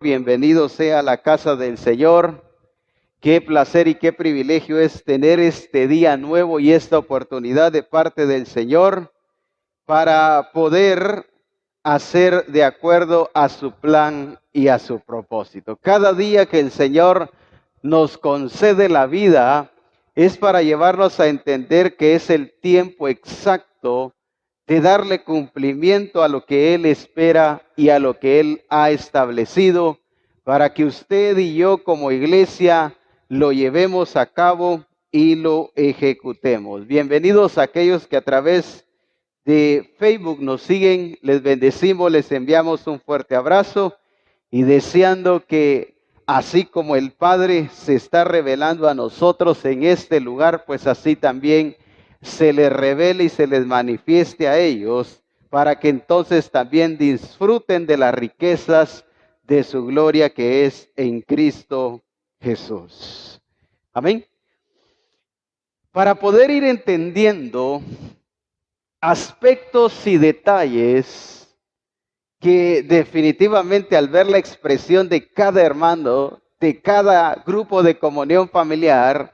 Bienvenido sea a la casa del Señor. Qué placer y qué privilegio es tener este día nuevo y esta oportunidad de parte del Señor para poder hacer de acuerdo a su plan y a su propósito. Cada día que el Señor nos concede la vida es para llevarnos a entender que es el tiempo exacto de darle cumplimiento a lo que Él espera y a lo que Él ha establecido, para que usted y yo como iglesia lo llevemos a cabo y lo ejecutemos. Bienvenidos a aquellos que a través de Facebook nos siguen, les bendecimos, les enviamos un fuerte abrazo y deseando que así como el Padre se está revelando a nosotros en este lugar, pues así también se les revele y se les manifieste a ellos, para que entonces también disfruten de las riquezas de su gloria que es en Cristo Jesús. Amén. Para poder ir entendiendo aspectos y detalles que definitivamente al ver la expresión de cada hermano, de cada grupo de comunión familiar,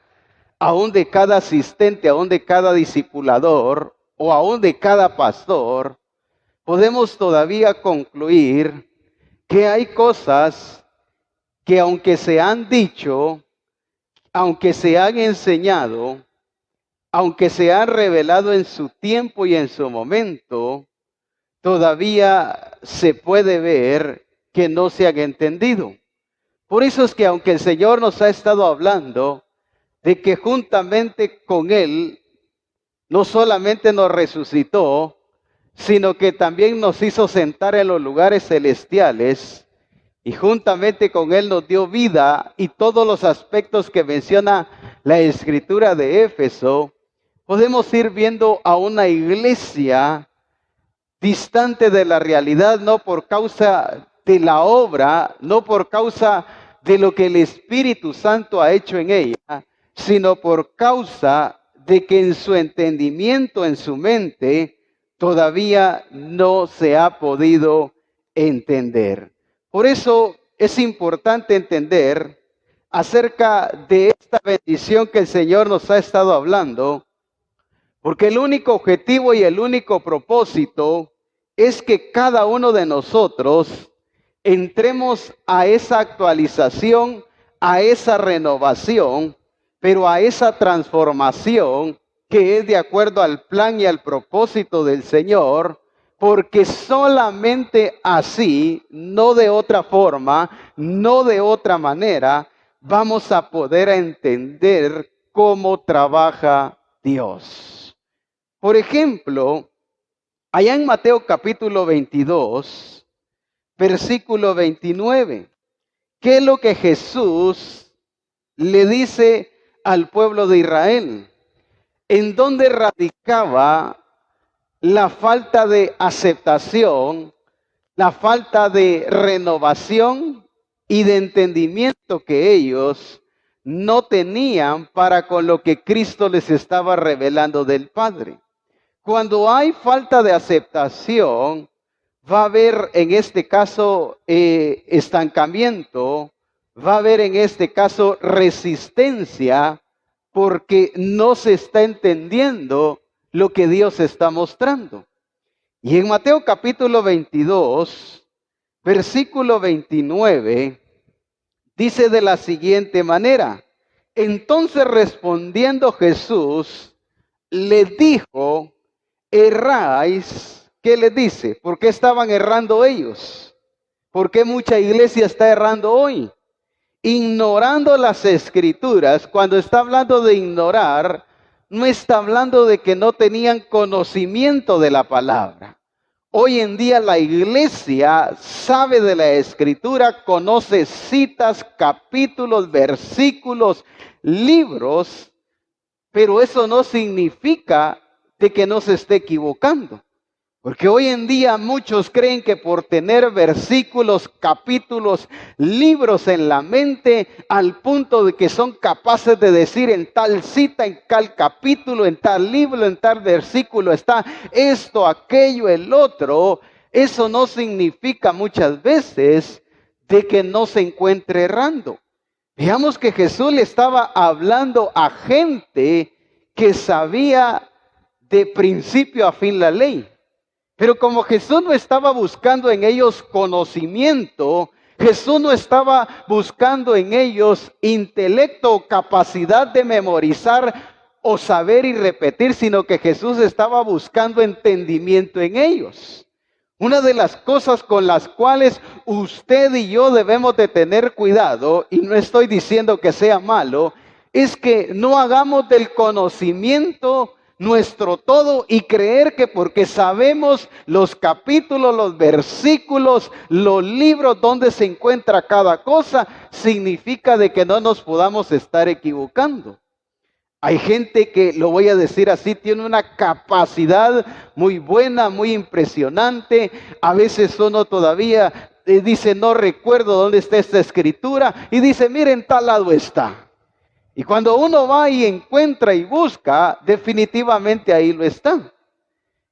aún de cada asistente, aún de cada discipulador o aún de cada pastor, podemos todavía concluir que hay cosas que aunque se han dicho, aunque se han enseñado, aunque se han revelado en su tiempo y en su momento, todavía se puede ver que no se han entendido. Por eso es que aunque el Señor nos ha estado hablando de que juntamente con Él no solamente nos resucitó, sino que también nos hizo sentar en los lugares celestiales y juntamente con Él nos dio vida y todos los aspectos que menciona la Escritura de Éfeso, podemos ir viendo a una iglesia distante de la realidad, no por causa de la obra, no por causa de lo que el Espíritu Santo ha hecho en ella, sino por causa de que en su entendimiento, en su mente, todavía no se ha podido entender. Por eso es importante entender acerca de esta bendición que el Señor nos ha estado hablando, porque el único objetivo y el único propósito es que cada uno de nosotros entremos a esa actualización, a esa renovación, pero a esa transformación que es de acuerdo al plan y al propósito del Señor, porque solamente así, no de otra forma, no de otra manera, vamos a poder entender cómo trabaja Dios. Por ejemplo, allá en Mateo capítulo 22, versículo 29, ¿qué es lo que Jesús le dice al pueblo de Israel? ¿En dónde radicaba la falta de aceptación, la falta de renovación y de entendimiento que ellos no tenían para con lo que Cristo les estaba revelando del Padre? Cuando hay falta de aceptación, va a haber en este caso estancamiento, va a haber en este caso resistencia, porque no se está entendiendo lo que Dios está mostrando. Y en Mateo capítulo 22, versículo 29, dice de la siguiente manera: entonces respondiendo Jesús, le dijo, erráis. ¿Qué les dice? ¿Por qué estaban errando ellos? ¿Por qué mucha iglesia está errando hoy? Ignorando las escrituras. Cuando está hablando de ignorar, no está hablando de que no tenían conocimiento de la palabra. Hoy en día la iglesia sabe de la escritura, conoce citas, capítulos, versículos, libros, pero eso no significa de que no se esté equivocando. Porque hoy en día muchos creen que por tener versículos, capítulos, libros en la mente, al punto de que son capaces de decir en tal cita, en tal capítulo, en tal libro, en tal versículo está esto, aquello, el otro, eso no significa muchas veces de que no se encuentre errando. Veamos que Jesús le estaba hablando a gente que sabía de principio a fin la ley. Pero como Jesús no estaba buscando en ellos conocimiento, Jesús no estaba buscando en ellos intelecto o capacidad de memorizar o saber y repetir, sino que Jesús estaba buscando entendimiento en ellos. Una de las cosas con las cuales usted y yo debemos de tener cuidado, y no estoy diciendo que sea malo, es que no hagamos del conocimiento nuestro todo y creer que porque sabemos los capítulos, los versículos, los libros donde se encuentra cada cosa, significa de que no nos podamos estar equivocando. Hay gente que, lo voy a decir así, tiene una capacidad muy buena, muy impresionante. A veces uno todavía dice, no recuerdo dónde está esta escritura, y dice, miren, tal lado está. Y cuando uno va y encuentra y busca, definitivamente ahí lo está.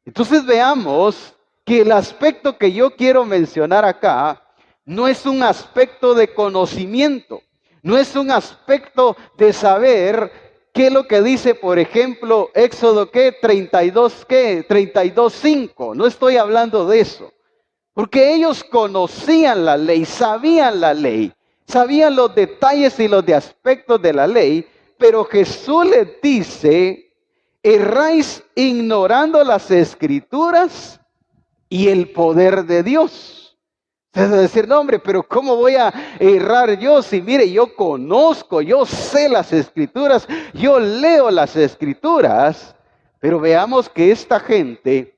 Entonces veamos que el aspecto que yo quiero mencionar acá no es un aspecto de conocimiento, no es un aspecto de saber qué es lo que dice, por ejemplo, Éxodo 32:5. No estoy hablando de eso, porque ellos conocían la ley, sabían la ley. Sabían los detalles y los de aspectos de la ley, pero Jesús les dice, erráis ignorando las escrituras y el poder de Dios. Es decir, no hombre, pero ¿cómo voy a errar yo si mire, yo conozco, yo sé las escrituras, yo leo las escrituras? Pero veamos que esta gente,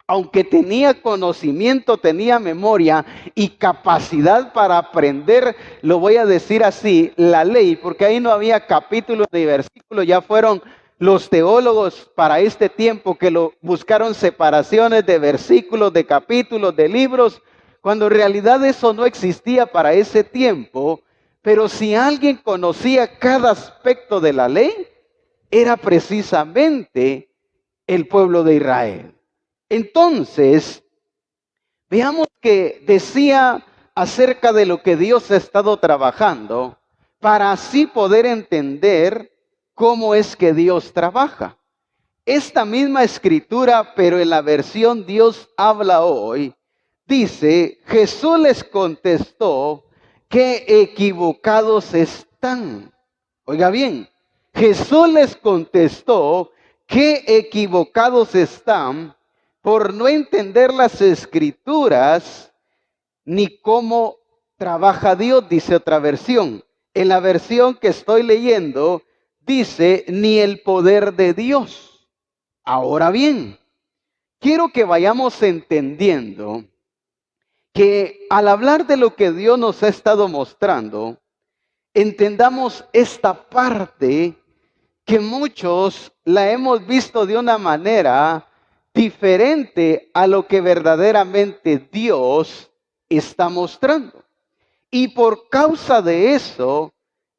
aunque tenía conocimiento, tenía memoria y capacidad para aprender, lo voy a decir así, la ley, porque ahí no había capítulos ni versículos, ya fueron los teólogos para este tiempo que lo buscaron separaciones de versículos, de capítulos, de libros, cuando en realidad eso no existía para ese tiempo. Pero si alguien conocía cada aspecto de la ley, era precisamente el pueblo de Israel. Entonces, veamos que decía acerca de lo que Dios ha estado trabajando para así poder entender cómo es que Dios trabaja. Esta misma escritura, pero en la versión Dios habla hoy, dice, Jesús les contestó, qué equivocados están. Oiga bien, Jesús les contestó, qué equivocados están por no entender las escrituras ni cómo trabaja Dios, dice otra versión. En la versión que estoy leyendo dice, ni el poder de Dios. Ahora bien, quiero que vayamos entendiendo que al hablar de lo que Dios nos ha estado mostrando, entendamos esta parte que muchos la hemos visto de una manera diferente a lo que verdaderamente Dios está mostrando. Y por causa de eso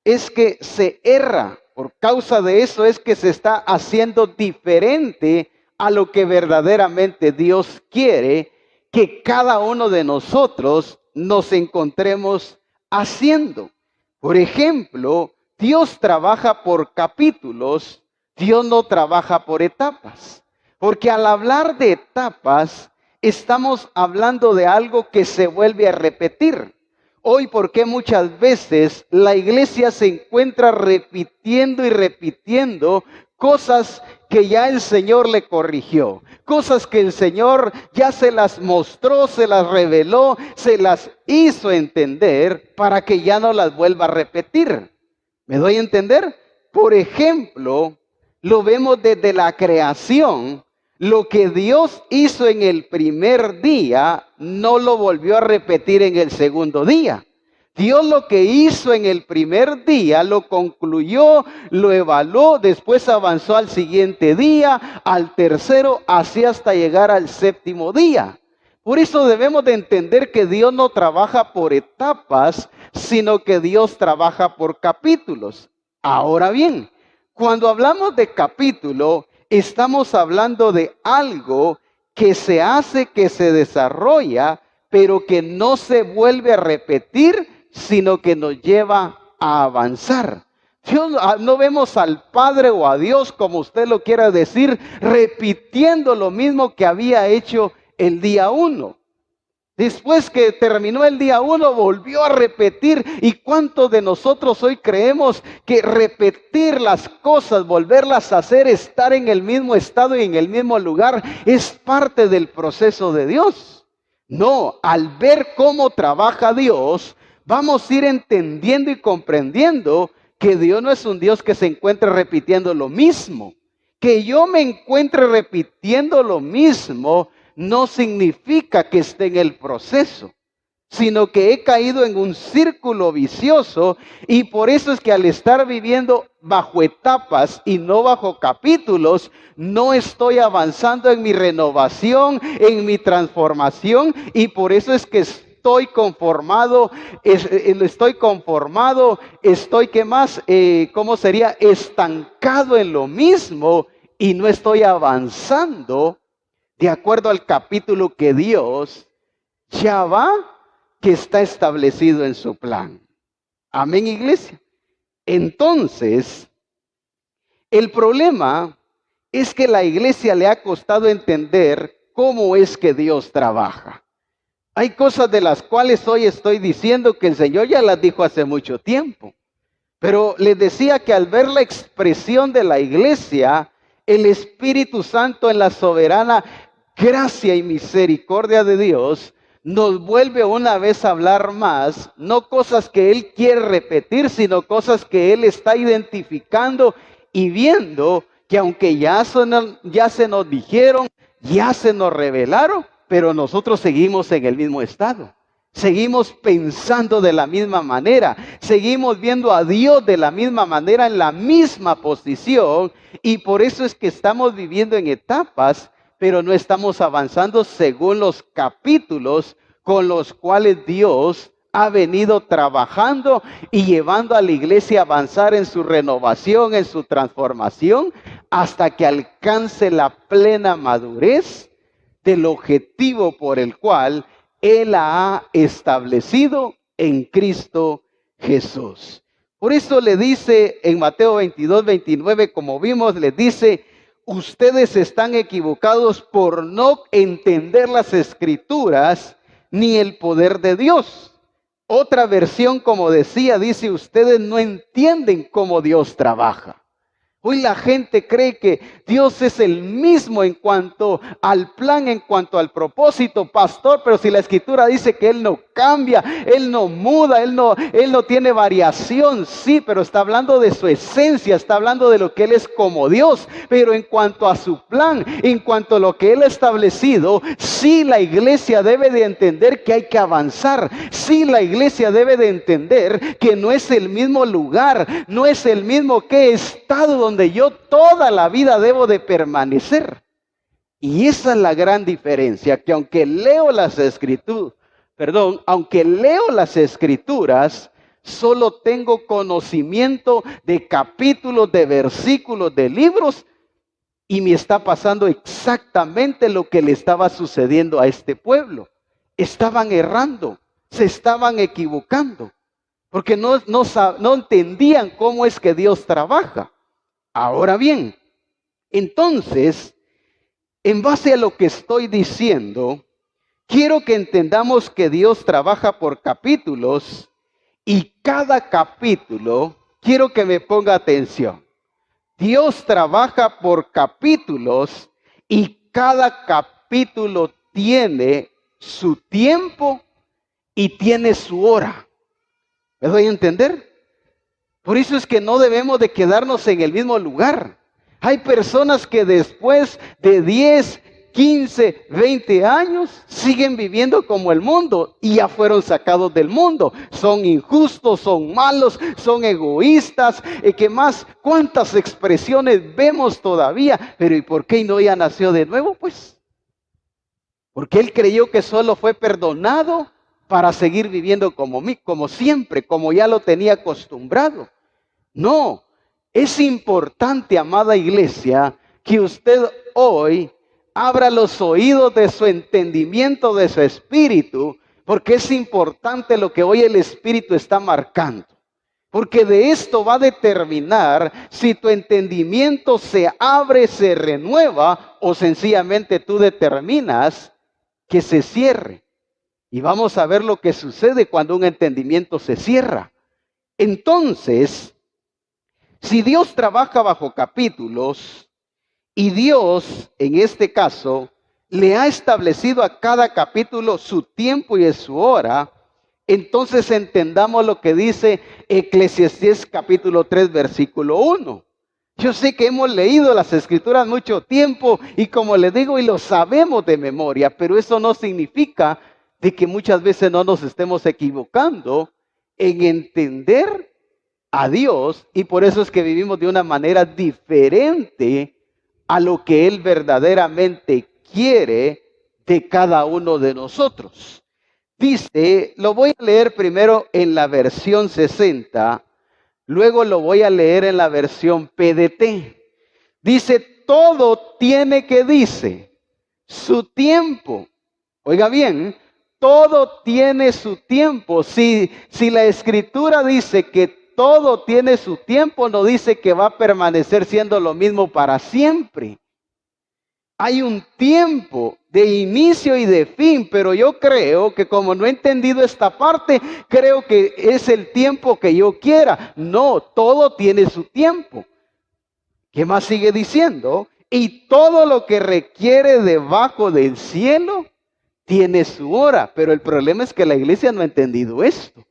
es que se erra, por causa de eso es que se está haciendo diferente a lo que verdaderamente Dios quiere que cada uno de nosotros nos encontremos haciendo. Por ejemplo, Dios trabaja por capítulos, Dios no trabaja por etapas. Porque al hablar de etapas, estamos hablando de algo que se vuelve a repetir. Hoy, ¿por qué muchas veces la iglesia se encuentra repitiendo y repitiendo cosas que ya el Señor le corrigió? Cosas que el Señor ya se las mostró, se las reveló, se las hizo entender para que ya no las vuelva a repetir. ¿Me doy a entender? Por ejemplo, lo vemos desde la creación. Lo que Dios hizo en el primer día, no lo volvió a repetir en el segundo día. Dios lo que hizo en el primer día, lo concluyó, lo evaluó, después avanzó al siguiente día, al tercero, así hasta llegar al séptimo día. Por eso debemos de entender que Dios no trabaja por etapas, sino que Dios trabaja por capítulos. Ahora bien, cuando hablamos de capítulo, estamos hablando de algo que se hace, que se desarrolla, pero que no se vuelve a repetir, sino que nos lleva a avanzar. No vemos al Padre o a Dios, como usted lo quiera decir, repitiendo lo mismo que había hecho el día 1. Después que terminó el día 1, volvió a repetir. ¿Y cuántos de nosotros hoy creemos que repetir las cosas, volverlas a hacer, estar en el mismo estado y en el mismo lugar, es parte del proceso de Dios? No, al ver cómo trabaja Dios, vamos a ir entendiendo y comprendiendo que Dios no es un Dios que se encuentre repitiendo lo mismo. Que yo me encuentre repitiendo lo mismo no significa que esté en el proceso, sino que he caído en un círculo vicioso, y por eso es que al estar viviendo bajo etapas y no bajo capítulos, no estoy avanzando en mi renovación, en mi transformación, y por eso es que estoy conformado, ¿qué más? ¿Cómo sería? Estancado en lo mismo y no estoy avanzando de acuerdo al capítulo que Dios ya que está establecido en su plan. Amén, iglesia. Entonces, el problema es que la iglesia le ha costado entender cómo es que Dios trabaja. Hay cosas de las cuales hoy estoy diciendo que el Señor ya las dijo hace mucho tiempo. Pero les decía que al ver la expresión de la iglesia, el Espíritu Santo en la soberana gracia y misericordia de Dios nos vuelve una vez a hablar más, no cosas que Él quiere repetir, sino cosas que Él está identificando y viendo que aunque ya se nos dijeron, ya se nos revelaron, pero nosotros seguimos en el mismo estado. Seguimos pensando de la misma manera, seguimos viendo a Dios de la misma manera, en la misma posición, y por eso es que estamos viviendo en etapas, pero no estamos avanzando según los capítulos con los cuales Dios ha venido trabajando y llevando a la iglesia a avanzar en su renovación, en su transformación, hasta que alcance la plena madurez del objetivo por el cual Él la ha establecido en Cristo Jesús. Por eso le dice en Mateo 22, 29, como vimos, le dice: ustedes están equivocados por no entender las Escrituras ni el poder de Dios. Otra versión, como decía, dice: ustedes no entienden cómo Dios trabaja. Hoy la gente cree que Dios es el mismo en cuanto al plan, en cuanto al propósito, pastor, pero si la Escritura dice que Él no cambia, Él no muda, Él no tiene variación, sí, pero está hablando de su esencia, está hablando de lo que Él es como Dios, pero en cuanto a su plan, en cuanto a lo que Él ha establecido, sí, la iglesia debe de entender que hay que avanzar, sí, la iglesia debe de entender que no es el mismo lugar, no es el mismo que he estado donde yo toda la vida debo de permanecer. Y esa es la gran diferencia, que aunque leo las escrituras, solo tengo conocimiento de capítulos, de versículos, de libros, y me está pasando exactamente lo que le estaba sucediendo a este pueblo. Estaban errando, se estaban equivocando, porque no entendían cómo es que Dios trabaja. Ahora bien, entonces, en base a lo que estoy diciendo, quiero que entendamos que Dios trabaja por capítulos, y cada capítulo, quiero que me ponga atención, Dios trabaja por capítulos y cada capítulo tiene su tiempo y tiene su hora. ¿Me doy a entender? Por eso es que no debemos de quedarnos en el mismo lugar. Hay personas que después de 10, 15, 20 años siguen viviendo como el mundo y ya fueron sacados del mundo. Son injustos, son malos, son egoístas. ¿Qué más? ¿Cuántas expresiones vemos todavía? Pero ¿y por qué no ya nació de nuevo? Pues porque él creyó que solo fue perdonado para seguir viviendo como siempre, como ya lo tenía acostumbrado. No, es importante, amada iglesia, que usted hoy abra los oídos de su entendimiento, de su espíritu, Porque es importante lo que hoy el Espíritu está marcando. Porque de esto va a determinar si tu entendimiento se abre, se renueva o sencillamente tú determinas que se cierre. Y vamos a ver lo que sucede cuando un entendimiento se cierra. Entonces, si Dios trabaja bajo capítulos y Dios, en este caso, le ha establecido a cada capítulo su tiempo y su hora, entonces entendamos lo que dice Eclesiastés capítulo 3, versículo 1. Yo sé que hemos leído las Escrituras mucho tiempo y como le digo, y lo sabemos de memoria, pero eso no significa de que muchas veces no nos estemos equivocando en entender a Dios, y por eso es que vivimos de una manera diferente a lo que Él verdaderamente quiere de cada uno de nosotros. Dice, lo voy a leer primero en la versión 60, luego lo voy a leer en la versión PDT. Dice, todo tiene que, dice, su tiempo. Oiga bien, todo tiene su tiempo. Si la Escritura dice que todo tiene su tiempo, no dice que va a permanecer siendo lo mismo para siempre. Hay un tiempo de inicio y de fin, pero yo creo que como no he entendido esta parte, creo que es el tiempo que yo quiera. No, todo tiene su tiempo. ¿Qué más sigue diciendo? Y todo lo que requiere debajo del cielo tiene su hora. Pero el problema es que la iglesia no ha entendido esto.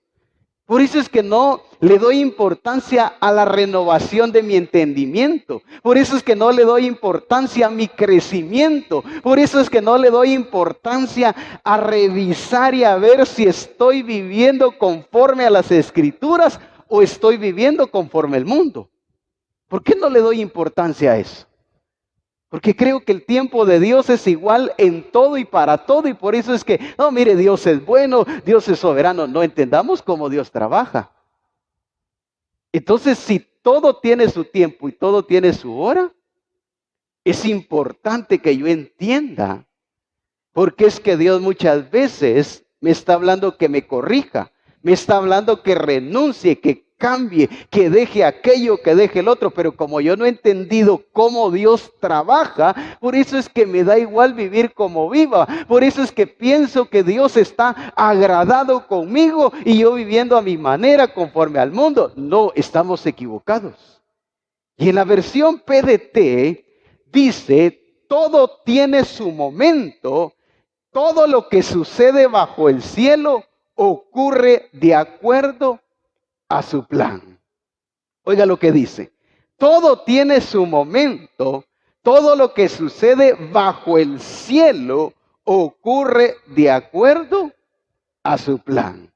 Por eso es que no le doy importancia a la renovación de mi entendimiento. Por eso es que no le doy importancia a mi crecimiento. Por eso es que no le doy importancia a revisar y a ver si estoy viviendo conforme a las Escrituras o estoy viviendo conforme al mundo. ¿Por qué no le doy importancia a eso? Porque creo que el tiempo de Dios es igual en todo y para todo. Y por eso es que, no, mire, Dios es bueno, Dios es soberano. No entendamos cómo Dios trabaja. Entonces, si todo tiene su tiempo y todo tiene su hora, es importante que yo entienda. Porque es que Dios muchas veces me está hablando que me corrija. Me está hablando que renuncie, que cambie, que deje aquello, que deje el otro. Pero como yo no he entendido cómo Dios trabaja, por eso es que me da igual vivir como viva. Por eso es que pienso que Dios está agradado conmigo y yo viviendo a mi manera conforme al mundo. No, estamos equivocados. Y en la versión PDT dice, todo tiene su momento, todo lo que sucede bajo el cielo ocurre de acuerdo a su plan. Oiga lo que dice. Todo tiene su momento. Todo lo que sucede bajo el cielo ocurre de acuerdo a su plan.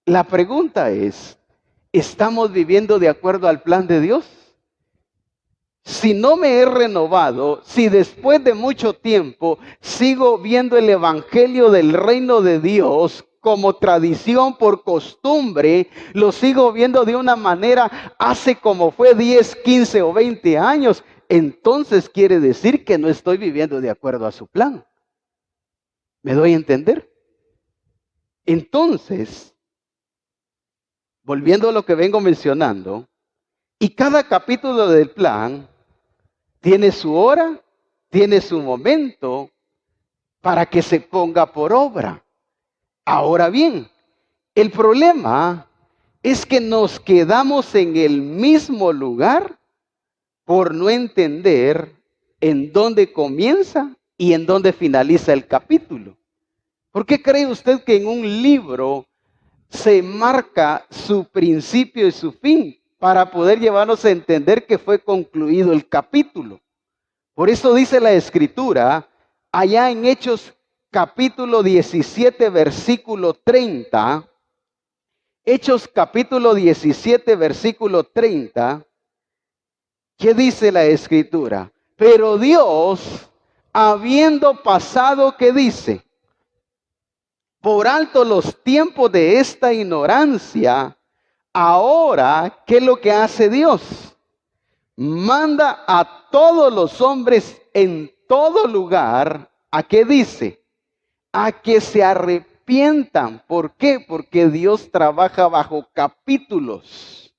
La pregunta es, ¿estamos viviendo de acuerdo al plan de Dios? Si no me he renovado, si después de mucho tiempo sigo viendo el evangelio del reino de Dios como tradición, por costumbre, lo sigo viendo de una manera hace como fue 10, 15 o 20 años, entonces quiere decir que no estoy viviendo de acuerdo a su plan. ¿Me doy a entender? Entonces, volviendo a lo que vengo mencionando, y cada capítulo del plan tiene su hora, tiene su momento para que se ponga por obra. Ahora bien, el problema es que nos quedamos en el mismo lugar por no entender en dónde comienza y en dónde finaliza el capítulo. ¿Por qué cree usted que en un libro se marca su principio y su fin para poder llevarnos a entender que fue concluido el capítulo? Por eso dice la Escritura, allá en Hechos capítulo 17, versículo 30, Hechos capítulo 17, versículo 30, ¿qué dice la Escritura? Pero Dios, habiendo pasado, ¿qué dice? Por alto los tiempos de esta ignorancia, ahora, ¿qué es lo que hace Dios? Manda a todos los hombres en todo lugar, ¿a qué dice? A que se arrepientan arrepientan. ¿Por qué? Porque Dios trabaja bajo capítulos.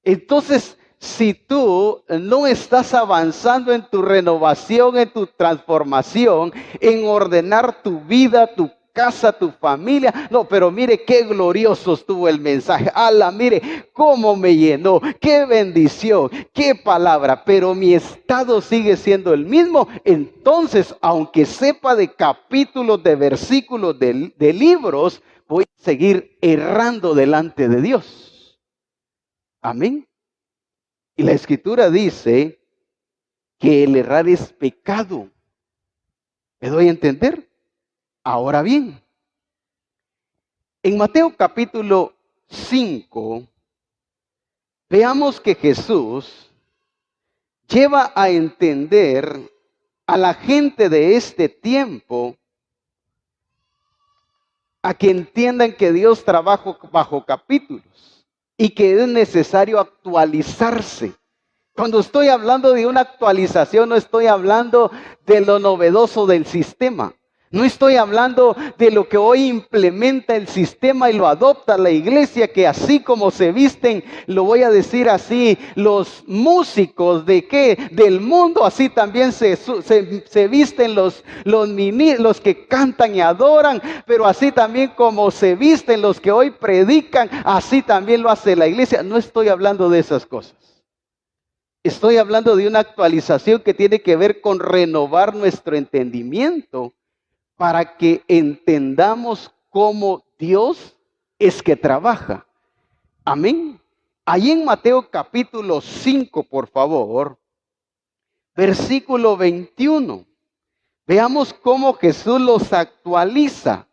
Entonces, si tú no estás avanzando en tu renovación, en tu transformación, en ordenar tu vida, tu casa, tu familia. No, pero mire qué glorioso estuvo el mensaje. ¡Hala! Mire cómo me llenó. ¡Qué bendición! ¡Qué palabra! Pero mi estado sigue siendo el mismo. Entonces, aunque sepa de capítulos, de versículos, de libros, voy a seguir errando delante de Dios. Amén. Y la Escritura dice que el errar es pecado. ¿Me doy a entender? Ahora bien, en Mateo capítulo 5, veamos que Jesús lleva a entender a la gente de este tiempo a que entiendan que Dios trabaja bajo capítulos y que es necesario actualizarse. Cuando estoy hablando de una actualización, no estoy hablando de lo novedoso del sistema. No estoy hablando de lo que hoy implementa el sistema y lo adopta la iglesia, que así como se visten, lo voy a decir así, los músicos de qué, del mundo, así también se visten los que cantan y adoran, pero así también como se visten los que hoy predican, así también lo hace la iglesia. No estoy hablando de esas cosas. Estoy hablando de una actualización que tiene que ver con renovar nuestro entendimiento, para que entendamos cómo Dios es que trabaja. Amén. Ahí en Mateo capítulo 5, por favor, versículo 21. Veamos cómo Jesús los actualiza.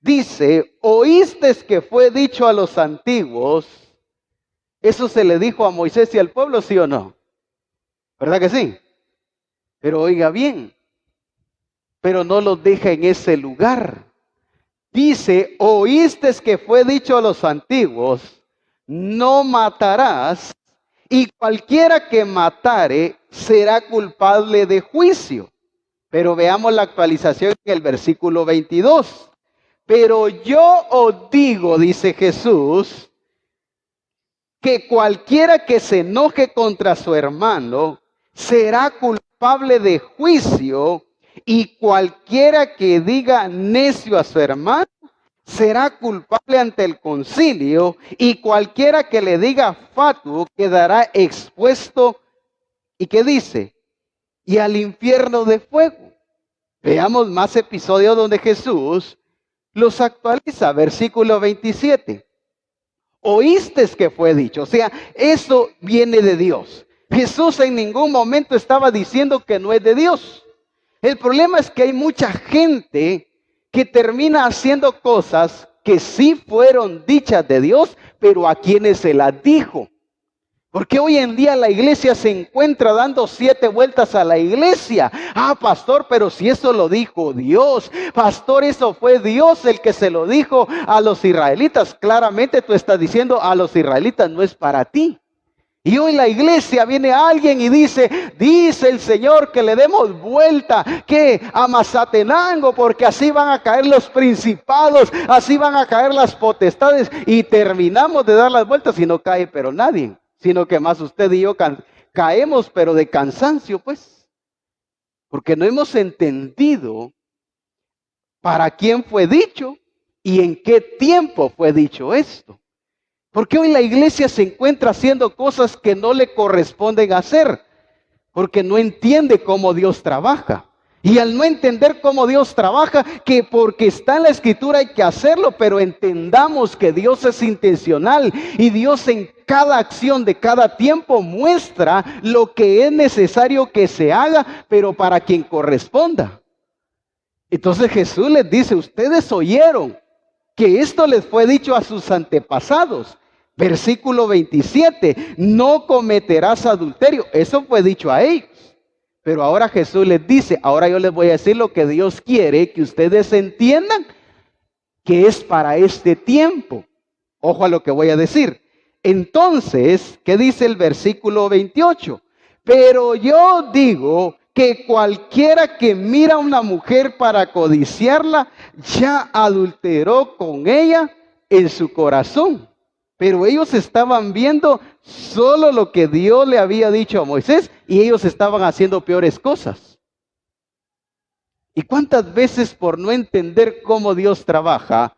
Dice, oíste que fue dicho a los antiguos. Eso se le dijo a Moisés y al pueblo, ¿sí o no? ¿Verdad que sí? Pero oiga bien. Pero no los deja en ese lugar. Dice, oíste que fue dicho a los antiguos, no matarás, y cualquiera que matare será culpable de juicio. Pero veamos la actualización en el versículo 22. Pero yo os digo, dice Jesús, que cualquiera que se enoje contra su hermano será culpable de juicio. Y cualquiera que diga necio a su hermano será culpable ante el concilio, y cualquiera que le diga fatuo quedará expuesto. ¿Y qué dice? Y al infierno de fuego. Veamos más episodios donde Jesús los actualiza. Versículo 27. Oíste que fue dicho. O sea, eso viene de Dios. Jesús en ningún momento estaba diciendo que no es de Dios. El problema es que hay mucha gente que termina haciendo cosas que sí fueron dichas de Dios, pero a quienes se las dijo. Porque hoy en día la iglesia se encuentra dando 7 vueltas a la iglesia. Ah, pastor, pero si eso lo dijo Dios. Pastor, eso fue Dios el que se lo dijo a los israelitas. Claramente tú estás diciendo a los israelitas, no es para ti. Y hoy la iglesia viene alguien y dice el Señor que le demos vuelta, que a Mazatenango, porque así van a caer los principados, así van a caer las potestades, y terminamos de dar las vueltas y no cae pero nadie, sino que más usted y yo caemos pero de cansancio, pues, porque no hemos entendido para quién fue dicho y en qué tiempo fue dicho esto. Porque hoy la iglesia se encuentra haciendo cosas que no le corresponden hacer, porque no entiende cómo Dios trabaja. Y al no entender cómo Dios trabaja, que porque está en la Escritura hay que hacerlo, pero entendamos que Dios es intencional y Dios en cada acción de cada tiempo muestra lo que es necesario que se haga, pero para quien corresponda. Entonces Jesús les dice, ustedes oyeron que esto les fue dicho a sus antepasados. Versículo 27, no cometerás adulterio. Eso fue dicho a ellos. Pero ahora Jesús les dice, ahora yo les voy a decir lo que Dios quiere que ustedes entiendan que es para este tiempo. Ojo a lo que voy a decir. Entonces, ¿qué dice el versículo 28? Pero yo digo que cualquiera que mira a una mujer para codiciarla, ya adulteró con ella en su corazón. Pero ellos estaban viendo solo lo que Dios le había dicho a Moisés y ellos estaban haciendo peores cosas. ¿Y cuántas veces por no entender cómo Dios trabaja,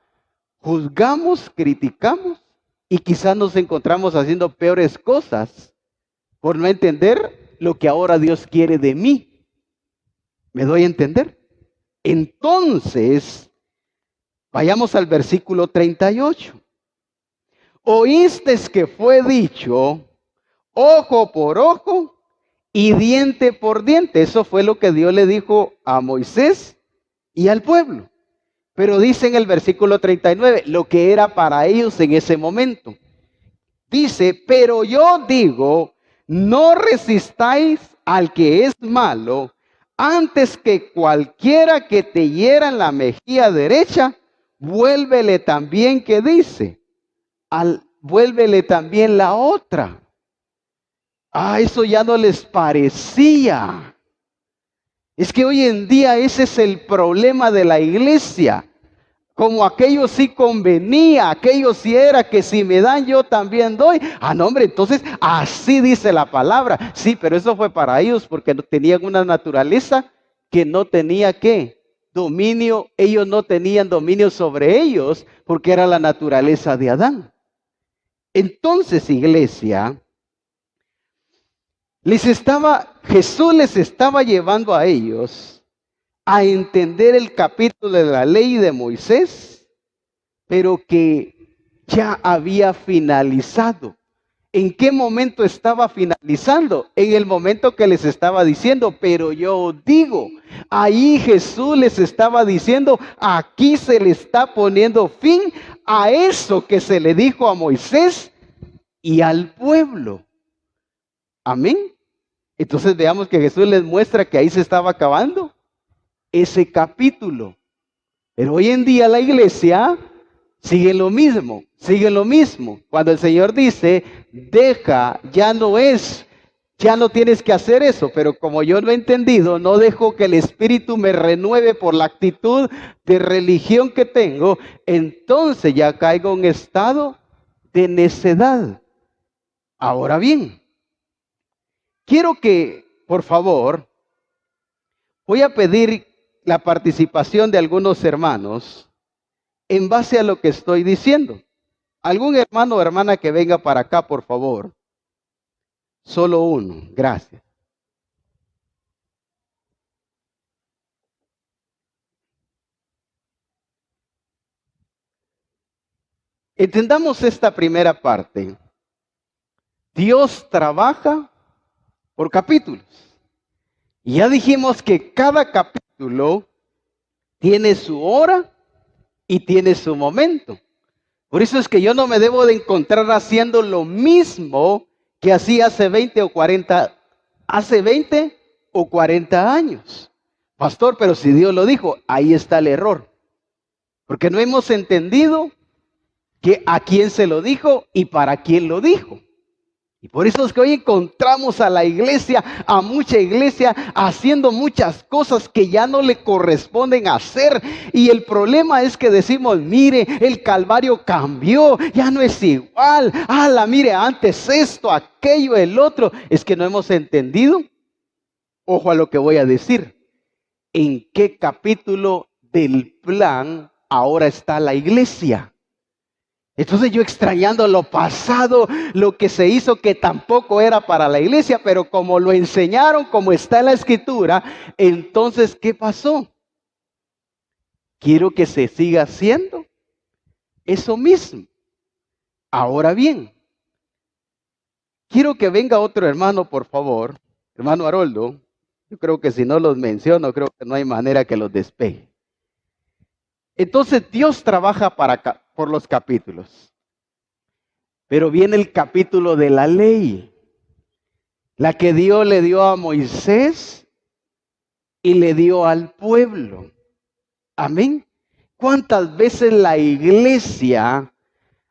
juzgamos, criticamos y quizás nos encontramos haciendo peores cosas por no entender lo que ahora Dios quiere de mí? ¿Me doy a entender? Entonces, vayamos al versículo 38. Oíste que fue dicho, ojo por ojo y diente por diente. Eso fue lo que Dios le dijo a Moisés y al pueblo. Pero dice en el versículo 39, lo que era para ellos en ese momento. Dice, pero yo digo, no resistáis al que es malo, antes que cualquiera que te hiera en la mejilla derecha, vuélvele también, que dice, vuélvele también la otra. Eso ya no les parecía. Es que hoy en día ese es el problema de la iglesia. Como aquello sí convenía, aquello sí era que si me dan yo también doy. No, hombre, entonces así dice la palabra. Sí, pero eso fue para ellos porque tenían una naturaleza que no tenía ¿qué? Dominio. Ellos no tenían dominio sobre ellos porque era la naturaleza de Adán. Entonces, iglesia, Jesús les estaba llevando a ellos a entender el capítulo de la ley de Moisés, pero que ya había finalizado. ¿En qué momento estaba finalizando? En el momento que les estaba diciendo, pero yo digo, ahí Jesús les estaba diciendo, aquí se le está poniendo fin a eso que se le dijo a Moisés y al pueblo. Amén. Entonces veamos que Jesús les muestra que ahí se estaba acabando ese capítulo. Pero hoy en día la iglesia sigue lo mismo. Cuando el Señor dice, deja, ya no tienes que hacer eso. Pero como yo lo he entendido, no dejo que el Espíritu me renueve por la actitud de religión que tengo, entonces ya caigo en un estado de necedad. Ahora bien, quiero que, por favor, voy a pedir la participación de algunos hermanos en base a lo que estoy diciendo. ¿Algún hermano o hermana que venga para acá, por favor? Solo uno, gracias. Entendamos esta primera parte. Dios trabaja por capítulos. Y ya dijimos que cada capítulo tiene su hora y tiene su momento. Por eso es que yo no me debo de encontrar haciendo lo mismo que hacía hace 20 o 40 años. Pastor, pero si Dios lo dijo, ahí está el error. Porque no hemos entendido que a quién se lo dijo y para quién lo dijo. Y por eso es que hoy encontramos a la iglesia, a mucha iglesia, haciendo muchas cosas que ya no le corresponden hacer. Y el problema es que decimos, mire, el Calvario cambió, ya no es igual. Mire, antes esto, aquello, el otro. Es que no hemos entendido. Ojo a lo que voy a decir. ¿En qué capítulo del plan ahora está la iglesia? Entonces yo extrañando lo pasado, lo que se hizo que tampoco era para la iglesia, pero como lo enseñaron, como está en la escritura, entonces ¿qué pasó? Quiero que se siga haciendo eso mismo. Ahora bien, quiero que venga otro hermano, por favor, hermano Haroldo. Yo creo que si no los menciono, creo que no hay manera que los despegue. Entonces Dios trabaja por los capítulos. Pero viene el capítulo de la ley, la que Dios le dio a Moisés y le dio al pueblo. Amén. ¿Cuántas veces la iglesia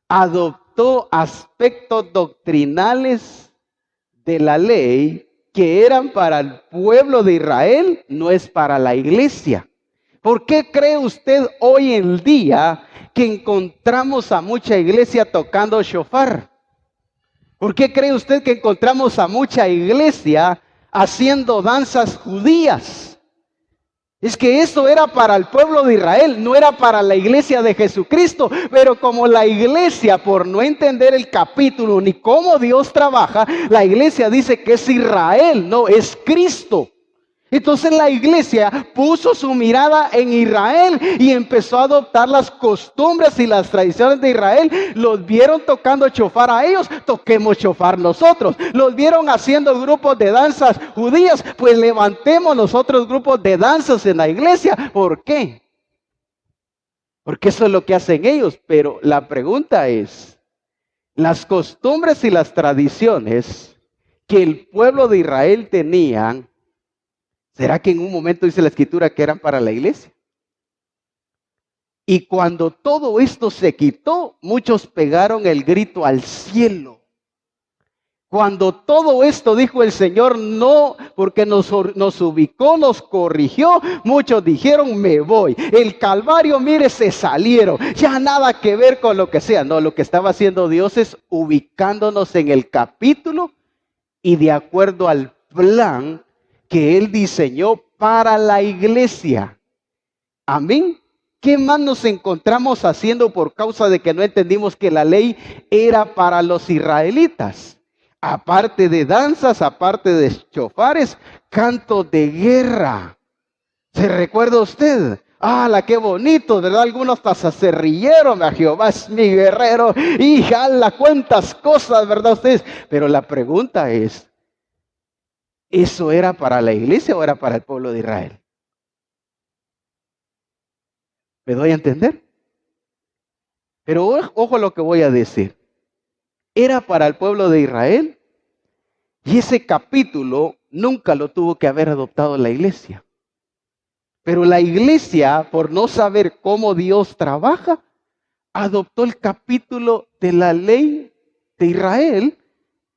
adoptó aspectos doctrinales de la ley que eran para el pueblo de Israel, no es para la iglesia. ¿Por qué cree usted hoy en día que encontramos a mucha iglesia tocando shofar? ¿Por qué cree usted que encontramos a mucha iglesia haciendo danzas judías? Es que eso era para el pueblo de Israel, no era para la iglesia de Jesucristo. Pero como la iglesia, por no entender el capítulo ni cómo Dios trabaja, la iglesia dice que es Israel, no, es Cristo. Entonces la iglesia puso su mirada en Israel y empezó a adoptar las costumbres y las tradiciones de Israel. Los vieron tocando shofar a ellos, toquemos shofar nosotros. Los vieron haciendo grupos de danzas judías, pues levantemos nosotros grupos de danzas en la iglesia. ¿Por qué? Porque eso es lo que hacen ellos. Pero la pregunta es, las costumbres y las tradiciones que el pueblo de Israel tenían, ¿será que en un momento dice la escritura que eran para la iglesia? Y cuando todo esto se quitó, muchos pegaron el grito al cielo. Cuando todo esto dijo el Señor, no, porque nos ubicó, nos corrigió, muchos dijeron, me voy. El Calvario, mire, se salieron. Ya nada que ver con lo que sea. No, lo que estaba haciendo Dios es ubicándonos en el capítulo y de acuerdo al plan que Él diseñó para la iglesia. Amén. ¿Qué más nos encontramos haciendo por causa de que no entendimos que la ley era para los israelitas? Aparte de danzas, aparte de chofares, cantos de guerra. ¿Se recuerda usted? ¡Hala, qué bonito! ¿Verdad? Algunos hasta se rieron. A Jehová es mi guerrero. Y ¡hala, cuántas cosas! ¿Verdad ustedes? Pero la pregunta es, ¿eso era para la iglesia o era para el pueblo de Israel? ¿Me doy a entender? Pero ojo lo que voy a decir. Era para el pueblo de Israel y ese capítulo nunca lo tuvo que haber adoptado la iglesia. Pero la iglesia, por no saber cómo Dios trabaja, adoptó el capítulo de la ley de Israel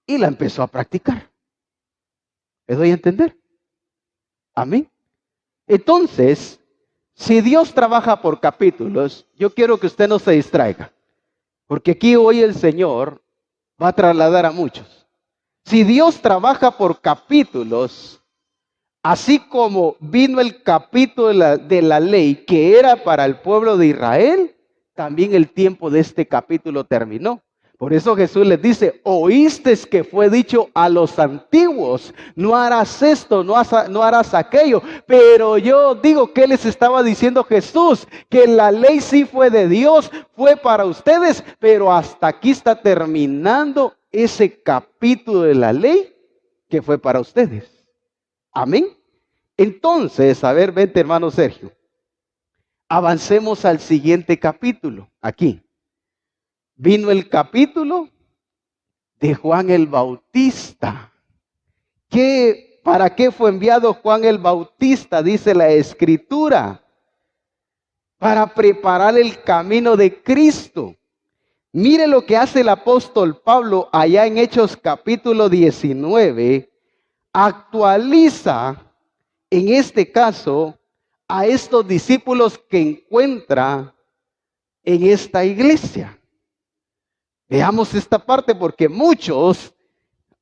y la empezó a practicar. ¿Me doy a entender? Amén. Entonces, si Dios trabaja por capítulos, yo quiero que usted no se distraiga, porque aquí hoy el Señor va a trasladar a muchos. Si Dios trabaja por capítulos, así como vino el capítulo de la ley que era para el pueblo de Israel, también el tiempo de este capítulo terminó. Por eso Jesús les dice, oíste que fue dicho a los antiguos, no harás esto, no harás aquello. Pero yo digo, ¿qué les estaba diciendo Jesús? Que la ley sí fue de Dios, fue para ustedes, pero hasta aquí está terminando ese capítulo de la ley que fue para ustedes. Amén. Entonces, a ver, vente hermano Sergio. Avancemos al siguiente capítulo, aquí. Vino el capítulo de Juan el Bautista. ¿Para qué fue enviado Juan el Bautista? Dice la Escritura. Para preparar el camino de Cristo. Mire lo que hace el apóstol Pablo allá en Hechos capítulo 19. Actualiza, en este caso, a estos discípulos que encuentra en esta iglesia. Veamos esta parte porque muchos,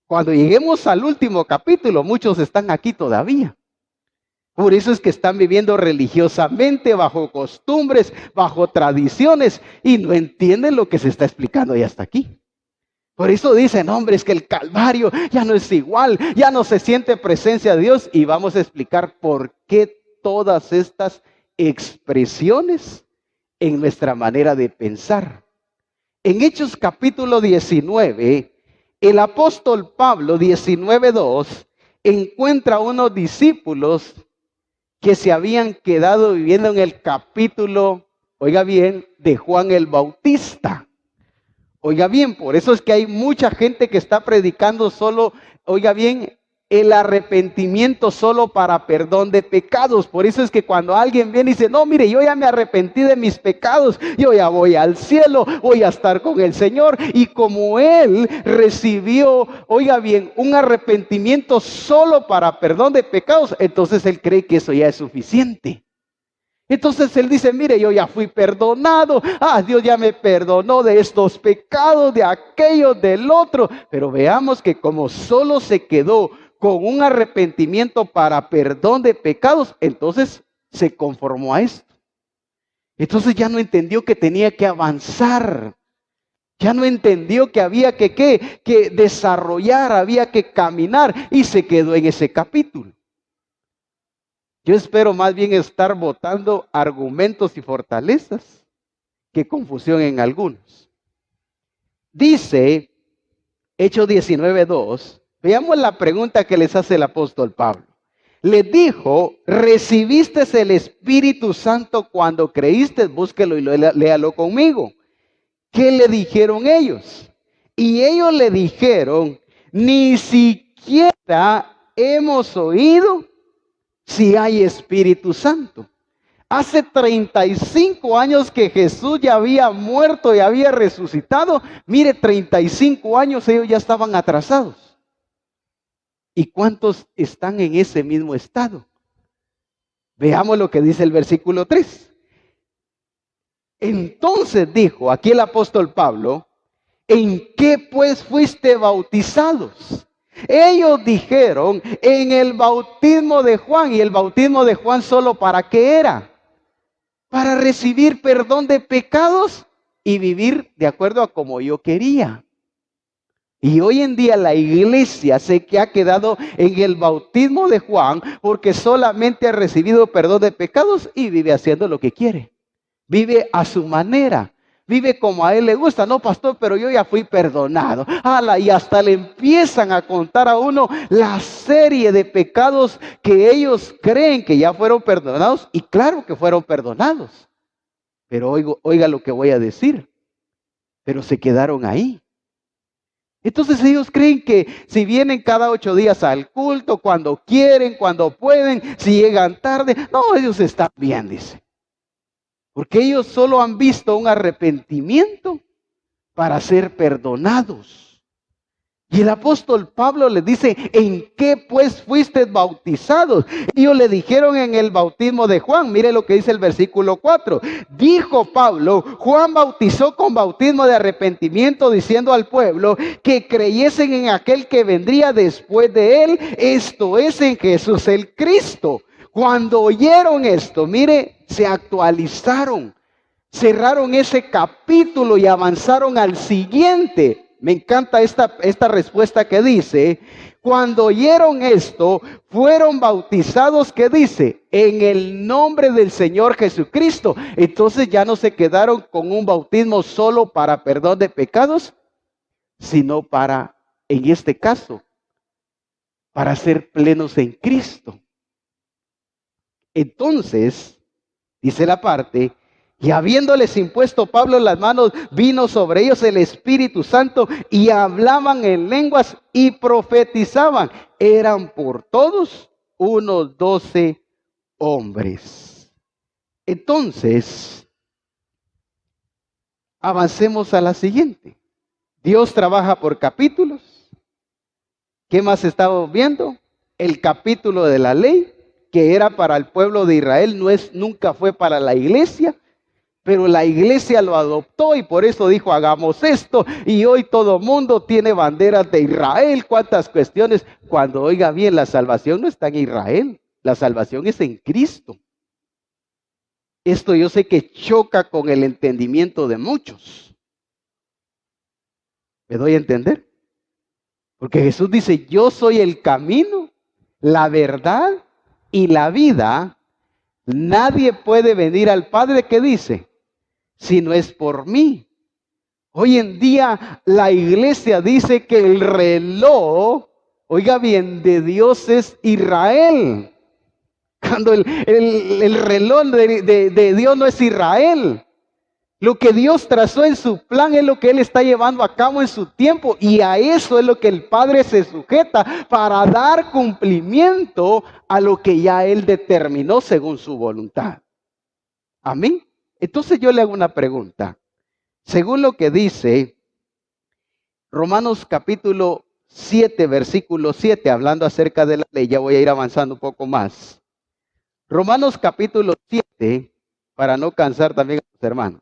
cuando lleguemos al último capítulo, muchos están aquí todavía. Por eso es que están viviendo religiosamente, bajo costumbres, bajo tradiciones y no entienden lo que se está explicando ya hasta aquí. Por eso dicen, hombre, es que el Calvario ya no es igual, ya no se siente presencia de Dios. Y vamos a explicar por qué todas estas expresiones en nuestra manera de pensar. En Hechos capítulo 19, el apóstol Pablo, 19:2, encuentra unos discípulos que se habían quedado viviendo en el capítulo, oiga bien, de Juan el Bautista. Oiga bien, por eso es que hay mucha gente que está predicando solo, oiga bien, el arrepentimiento solo para perdón de pecados. Por eso es que cuando alguien viene y dice, no, mire, yo ya me arrepentí de mis pecados, yo ya voy al cielo, voy a estar con el Señor. Y como él recibió, oiga bien, un arrepentimiento solo para perdón de pecados, entonces él cree que eso ya es suficiente. Entonces él dice, mire, yo ya fui perdonado, Dios ya me perdonó de estos pecados, de aquellos, del otro. Pero veamos que como solo se quedó con un arrepentimiento para perdón de pecados, entonces se conformó a esto. Entonces ya no entendió que tenía que avanzar, ya no entendió que había que desarrollar, había que caminar, y se quedó en ese capítulo. Yo espero más bien estar botando argumentos y fortalezas que confusión en algunos. Dice Hechos 19:2, veamos la pregunta que les hace el apóstol Pablo. Les dijo, ¿recibiste el Espíritu Santo cuando creíste? Búsquelo y léalo conmigo. ¿Qué le dijeron ellos? Y ellos le dijeron, ni siquiera hemos oído si hay Espíritu Santo. Hace 35 años que Jesús ya había muerto y había resucitado. Mire, 35 años ellos ya estaban atrasados. ¿Y cuántos están en ese mismo estado? Veamos lo que dice el versículo 3. Entonces dijo aquí el apóstol Pablo, ¿en qué pues fuiste bautizados? Ellos dijeron, en el bautismo de Juan. ¿Y el bautismo de Juan solo para qué era? Para recibir perdón de pecados y vivir de acuerdo a como yo quería. Y hoy en día la iglesia sé que ha quedado en el bautismo de Juan porque solamente ha recibido perdón de pecados y vive haciendo lo que quiere. Vive a su manera. Vive como a él le gusta. No, pastor, pero yo ya fui perdonado. Y hasta le empiezan a contar a uno la serie de pecados que ellos creen que ya fueron perdonados. Y claro que fueron perdonados. Pero oiga lo que voy a decir. Pero se quedaron ahí. Entonces ellos creen que si vienen cada 8 días al culto, cuando quieren, cuando pueden, si llegan tarde, no, ellos están bien, dice. Porque ellos solo han visto un arrepentimiento para ser perdonados. Y el apóstol Pablo les dice, ¿en qué pues fuiste bautizados? Ellos le dijeron en el bautismo de Juan. Mire lo que dice el versículo 4. Dijo Pablo, Juan bautizó con bautismo de arrepentimiento, diciendo al pueblo que creyesen en aquel que vendría después de él, esto es, en Jesús el Cristo. Cuando oyeron esto, mire, se actualizaron, cerraron ese capítulo y avanzaron al siguiente. Me encanta esta respuesta que dice, cuando oyeron esto, fueron bautizados, ¿qué dice? En el nombre del Señor Jesucristo. Entonces ya no se quedaron con un bautismo solo para perdón de pecados, sino para, en este caso, para ser plenos en Cristo. Entonces, dice la parte, y habiéndoles impuesto Pablo las manos, vino sobre ellos el Espíritu Santo y hablaban en lenguas y profetizaban. Eran por todos unos 12 hombres. Entonces, avancemos a la siguiente. Dios trabaja por capítulos. ¿Qué más estamos viendo? El capítulo de la ley, que era para el pueblo de Israel, nunca fue para la iglesia, pero la iglesia lo adoptó y por eso dijo, hagamos esto, y hoy todo mundo tiene banderas de Israel. ¿Cuántas cuestiones? Cuando oiga bien, la salvación no está en Israel, la salvación es en Cristo. Esto yo sé que choca con el entendimiento de muchos. ¿Me doy a entender? Porque Jesús dice, yo soy el camino, la verdad y la vida. Nadie puede venir al Padre, ¿qué dice? Si no es por mí. Hoy en día la iglesia dice que el reloj, oiga bien, de Dios es Israel. Cuando el reloj de Dios no es Israel. Lo que Dios trazó en su plan es lo que Él está llevando a cabo en su tiempo. Y a eso es lo que el Padre se sujeta para dar cumplimiento a lo que ya Él determinó según su voluntad. Amén. Entonces yo le hago una pregunta. Según lo que dice Romanos capítulo 7, versículo 7, hablando acerca de la ley, ya voy a ir avanzando un poco más. Romanos capítulo 7, para no cansar también a los hermanos.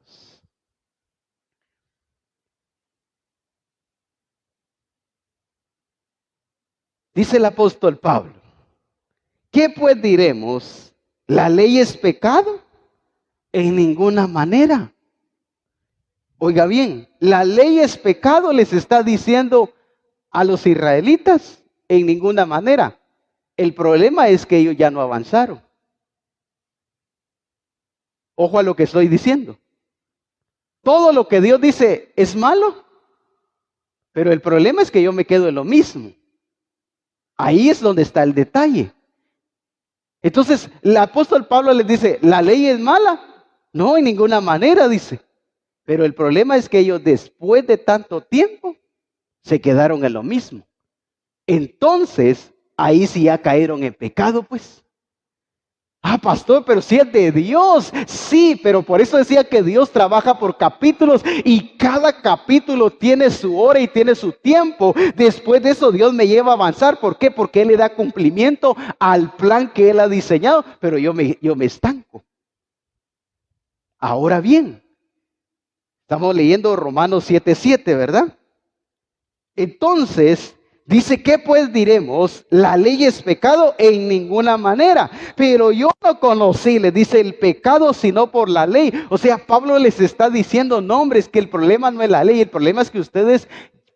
Dice el apóstol Pablo, ¿qué pues diremos? ¿La ley es pecado? En ninguna manera. Oiga bien, la ley es pecado, les está diciendo a los israelitas, en ninguna manera. El problema es que ellos ya no avanzaron. Ojo a lo que estoy diciendo. Todo lo que Dios dice es malo, pero el problema es que yo me quedo en lo mismo. Ahí es donde está el detalle. Entonces, el apóstol Pablo les dice, ¿la ley es mala? No, en ninguna manera, dice. Pero el problema es que ellos después de tanto tiempo se quedaron en lo mismo. Entonces, ahí sí ya cayeron en pecado, pues. Ah, pastor, pero si es de Dios. Sí, pero por eso decía que Dios trabaja por capítulos y cada capítulo tiene su hora y tiene su tiempo. Después de eso Dios me lleva a avanzar. ¿Por qué? Porque Él le da cumplimiento al plan que Él ha diseñado, pero yo me estanco. Ahora bien, estamos leyendo Romanos 7:7, ¿verdad? Entonces, dice, ¿qué pues diremos? La ley es pecado en ninguna manera. Pero yo no conocí, le dice, el pecado sino por la ley. O sea, Pablo les está diciendo, no, hombre, es que el problema no es la ley. El problema es que ustedes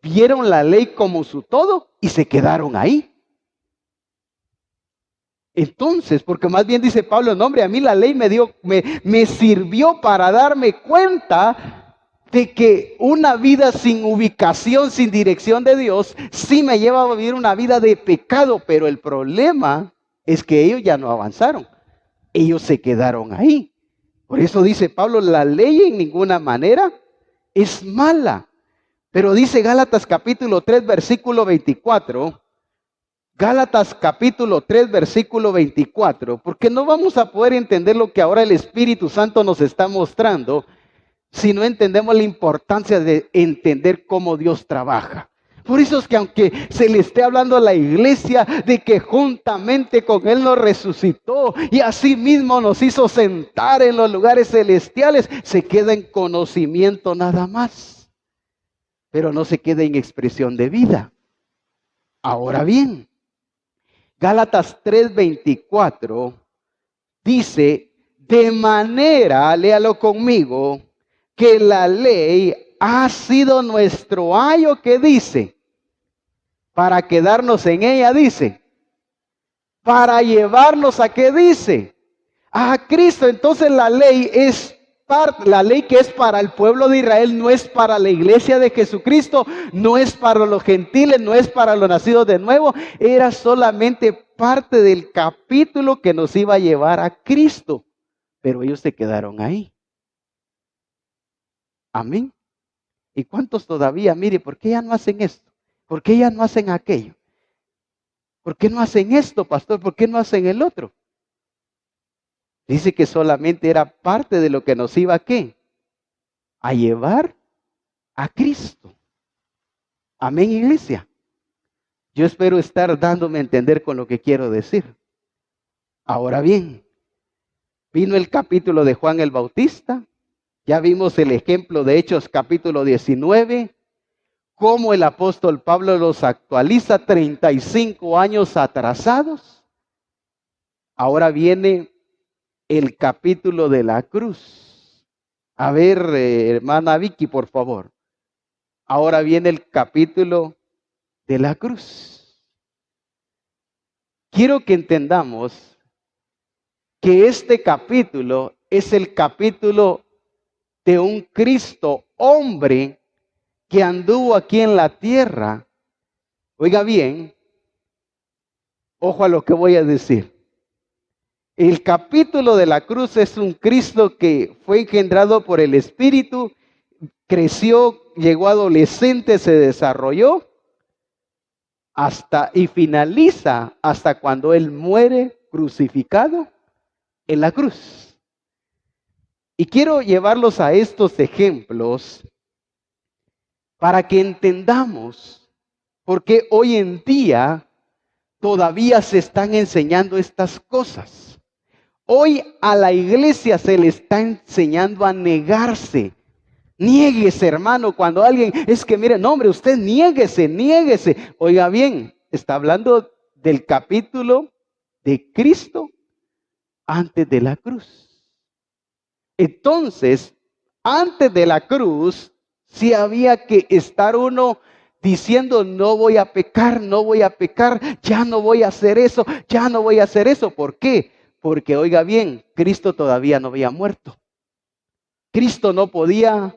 vieron la ley como su todo y se quedaron ahí. Entonces, porque más bien dice Pablo, no, hombre, a mí la ley me sirvió para darme cuenta de que una vida sin ubicación, sin dirección de Dios, sí me lleva a vivir una vida de pecado, pero el problema es que ellos ya no avanzaron, ellos se quedaron ahí. Por eso dice Pablo, la ley en ninguna manera es mala, pero dice Gálatas capítulo 3, versículo 24, Gálatas capítulo 3, versículo 24, porque no vamos a poder entender lo que ahora el Espíritu Santo nos está mostrando si no entendemos la importancia de entender cómo Dios trabaja. Por eso es que aunque se le esté hablando a la iglesia de que juntamente con Él nos resucitó y asimismo nos hizo sentar en los lugares celestiales, se queda en conocimiento nada más, pero no se queda en expresión de vida. Ahora bien, Gálatas 3:24 dice, de manera, léalo conmigo, que la ley ha sido nuestro ayo, que dice, para quedarnos en ella, dice, para llevarnos a qué dice, a Cristo. Entonces la ley la ley que es para el pueblo de Israel no es para la iglesia de Jesucristo, no es para los gentiles, no es para los nacidos de nuevo, era solamente parte del capítulo que nos iba a llevar a Cristo, pero ellos se quedaron ahí. Amén. ¿Y cuántos todavía? Mire, ¿por qué ya no hacen esto? ¿Por qué ya no hacen aquello? ¿Por qué no hacen esto, pastor? ¿Por qué no hacen el otro? Dice que solamente era parte de lo que nos iba a ¿qué? A llevar a Cristo. Amén, iglesia. Yo espero estar dándome a entender con lo que quiero decir. Ahora bien, vino el capítulo de Juan el Bautista. Ya vimos el ejemplo de Hechos capítulo 19, cómo el apóstol Pablo los actualiza 35 años atrasados. Ahora viene el capítulo de la cruz. A ver, hermana Vicky, por favor. Ahora viene el capítulo de la cruz. Quiero que entendamos que este capítulo es el capítulo de un Cristo hombre que anduvo aquí en la tierra. Oiga bien, ojo a lo que voy a decir. El capítulo de la cruz es un Cristo que fue engendrado por el Espíritu, creció, llegó adolescente, se desarrolló y finaliza hasta cuando Él muere crucificado en la cruz. Y quiero llevarlos a estos ejemplos para que entendamos por qué hoy en día todavía se están enseñando estas cosas. Hoy a la iglesia se le está enseñando a negarse. Niéguese, hermano, cuando alguien, es que mire, no hombre, usted niéguese. Oiga bien, está hablando del capítulo de Cristo antes de la cruz. Entonces, antes de la cruz, sí había que estar uno diciendo, no voy a pecar, ya no voy a hacer eso. ¿Por qué? Porque, oiga bien, Cristo todavía no había muerto. Cristo no podía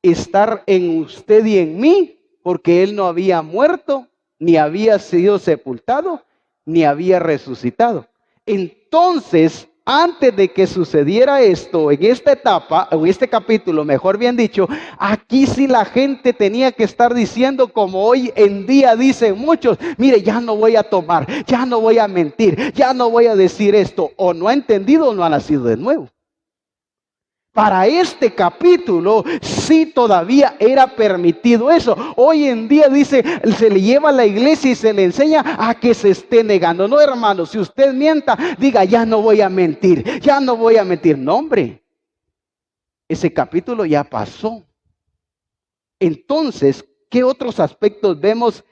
estar en usted y en mí, porque Él no había muerto, ni había sido sepultado, ni había resucitado. Entonces, antes de que sucediera esto, en esta etapa, o en este capítulo, mejor bien dicho, aquí sí la gente tenía que estar diciendo, como hoy en día dicen muchos, mire, ya no voy a tomar, ya no voy a mentir, ya no voy a decir esto, o no ha entendido o no ha nacido de nuevo. Para este capítulo sí todavía era permitido eso. Hoy en día dice, se le lleva a la iglesia y se le enseña a que se esté negando. No, hermano, si usted mienta, diga, ya no voy a mentir. No, hombre, ese capítulo ya pasó. Entonces, ¿qué otros aspectos vemos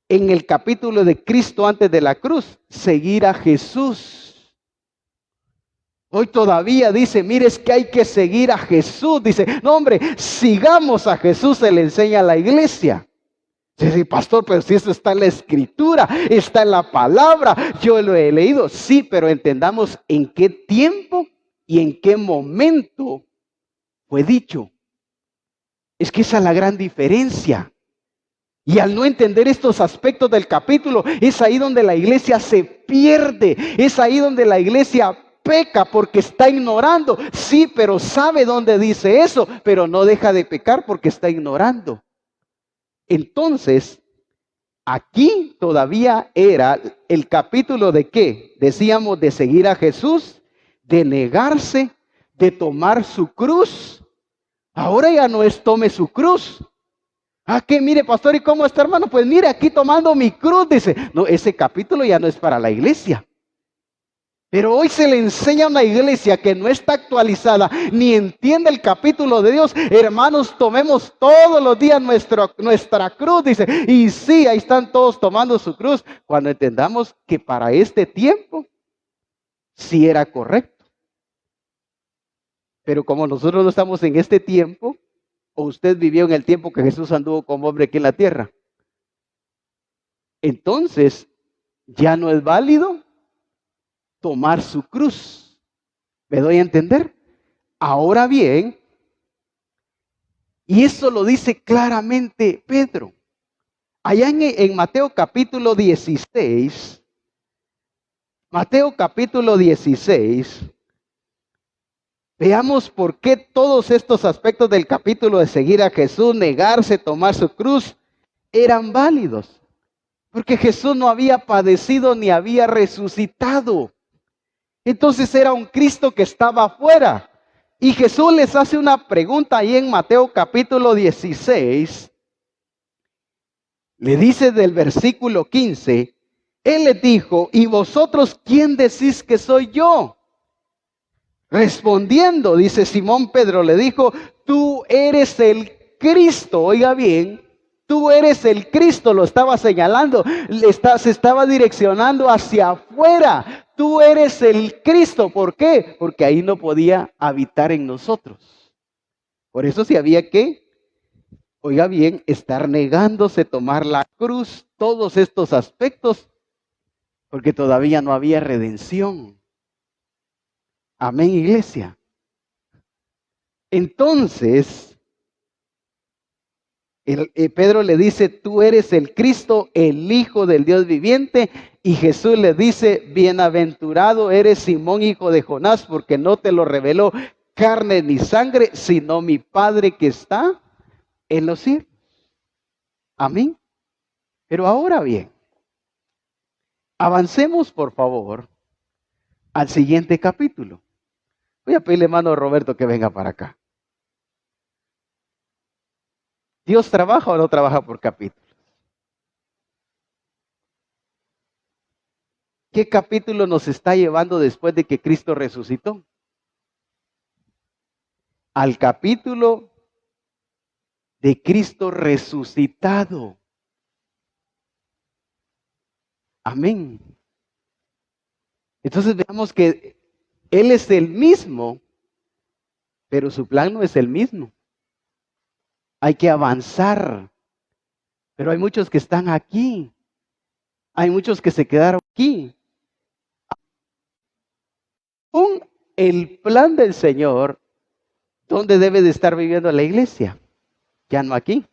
en el capítulo de Cristo antes de la cruz? Seguir a Jesús. Hoy todavía dice, mire, es que hay que seguir a Jesús. Dice, no hombre, sigamos a Jesús, se le enseña a la iglesia. Dice, pastor, pero si eso está en la escritura, está en la palabra, yo lo he leído. Sí, pero entendamos en qué tiempo y en qué momento fue dicho. Es que esa es la gran diferencia. Y al no entender estos aspectos del capítulo, es ahí donde la iglesia se pierde, es ahí donde la iglesia peca porque está ignorando. Sí, pero sabe dónde dice eso, pero no deja de pecar porque está ignorando. Entonces, aquí todavía era el capítulo de ¿qué? Decíamos de seguir a Jesús, de negarse, de tomar su cruz. Ahora ya no es tome su cruz. Que mire, pastor, ¿y cómo está, hermano? Pues mire, aquí tomando mi cruz, dice. No, ese capítulo ya no es para la iglesia. Pero hoy se le enseña a una iglesia que no está actualizada, ni entiende el capítulo de Dios. Hermanos, tomemos todos los días nuestra cruz, dice. Y sí, ahí están todos tomando su cruz. Cuando entendamos que para este tiempo, sí era correcto. Pero como nosotros no estamos en este tiempo, o usted vivió en el tiempo que Jesús anduvo como hombre aquí en la tierra, entonces ya no es válido tomar su cruz. ¿Me doy a entender? Ahora bien, y eso lo dice claramente Pedro. Allá en Mateo capítulo 16, veamos por qué todos estos aspectos del capítulo de seguir a Jesús, negarse, tomar su cruz, eran válidos. Porque Jesús no había padecido ni había resucitado. Entonces era un Cristo que estaba afuera. Y Jesús les hace una pregunta ahí en Mateo capítulo 16. Le dice del versículo 15. Él les dijo, ¿y vosotros quién decís que soy yo? Respondiendo, dice Simón Pedro, le dijo, tú eres el Cristo. Oiga bien, tú eres el Cristo, lo estaba señalando, se estaba direccionando hacia afuera. Tú eres el Cristo. ¿Por qué? Porque ahí no podía habitar en nosotros. Por eso sí había que, oiga bien, estar negándose, tomar la cruz, todos estos aspectos, porque todavía no había redención. Amén, iglesia. Entonces, Pedro le dice, tú eres el Cristo, el Hijo del Dios viviente. Y Jesús le dice, bienaventurado eres Simón, hijo de Jonás, porque no te lo reveló carne ni sangre, sino mi Padre que está en los cielos. Amén. Pero ahora bien, avancemos por favor al siguiente capítulo. Voy a pedirle hermano Roberto que venga para acá. ¿Dios trabaja o no trabaja por capítulos? ¿Qué capítulo nos está llevando después de que Cristo resucitó? Al capítulo de Cristo resucitado. Amén. Entonces veamos que Él es el mismo, pero su plan no es el mismo. Hay que avanzar. Pero hay muchos que están aquí. Hay muchos que se quedaron aquí. Con el plan del Señor, ¿dónde debe de estar viviendo la iglesia? Ya no aquí,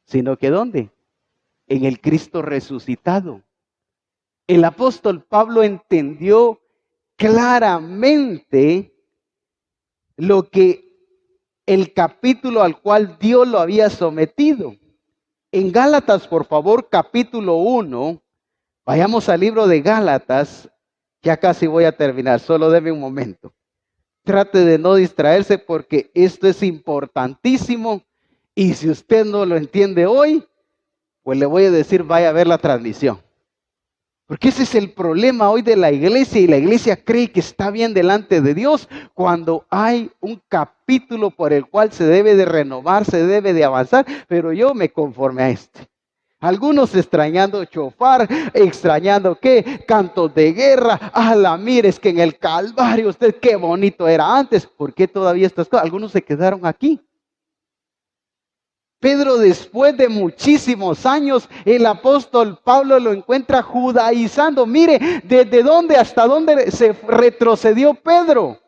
sino que ¿dónde? En el Cristo resucitado. El apóstol Pablo entendió claramente lo que el capítulo al cual Dios lo había sometido. En Gálatas, por favor, capítulo 1, vayamos al libro de Gálatas, ya casi voy a terminar, solo deme un momento. Trate de no distraerse porque esto es importantísimo y si usted no lo entiende hoy, pues le voy a decir, vaya a ver la transmisión. Porque ese es el problema hoy de la iglesia y la iglesia cree que está bien delante de Dios cuando hay un capítulo por el cual se debe de renovar, se debe de avanzar, pero yo me conforme a este. Algunos extrañando chofar, extrañando qué, cantos de guerra. Mire, es que en el Calvario, usted qué bonito era antes. ¿Por qué todavía estas cosas? Algunos se quedaron aquí. Pedro, después de muchísimos años, el apóstol Pablo lo encuentra judaizando. Mire, desde dónde hasta dónde se retrocedió Pedro.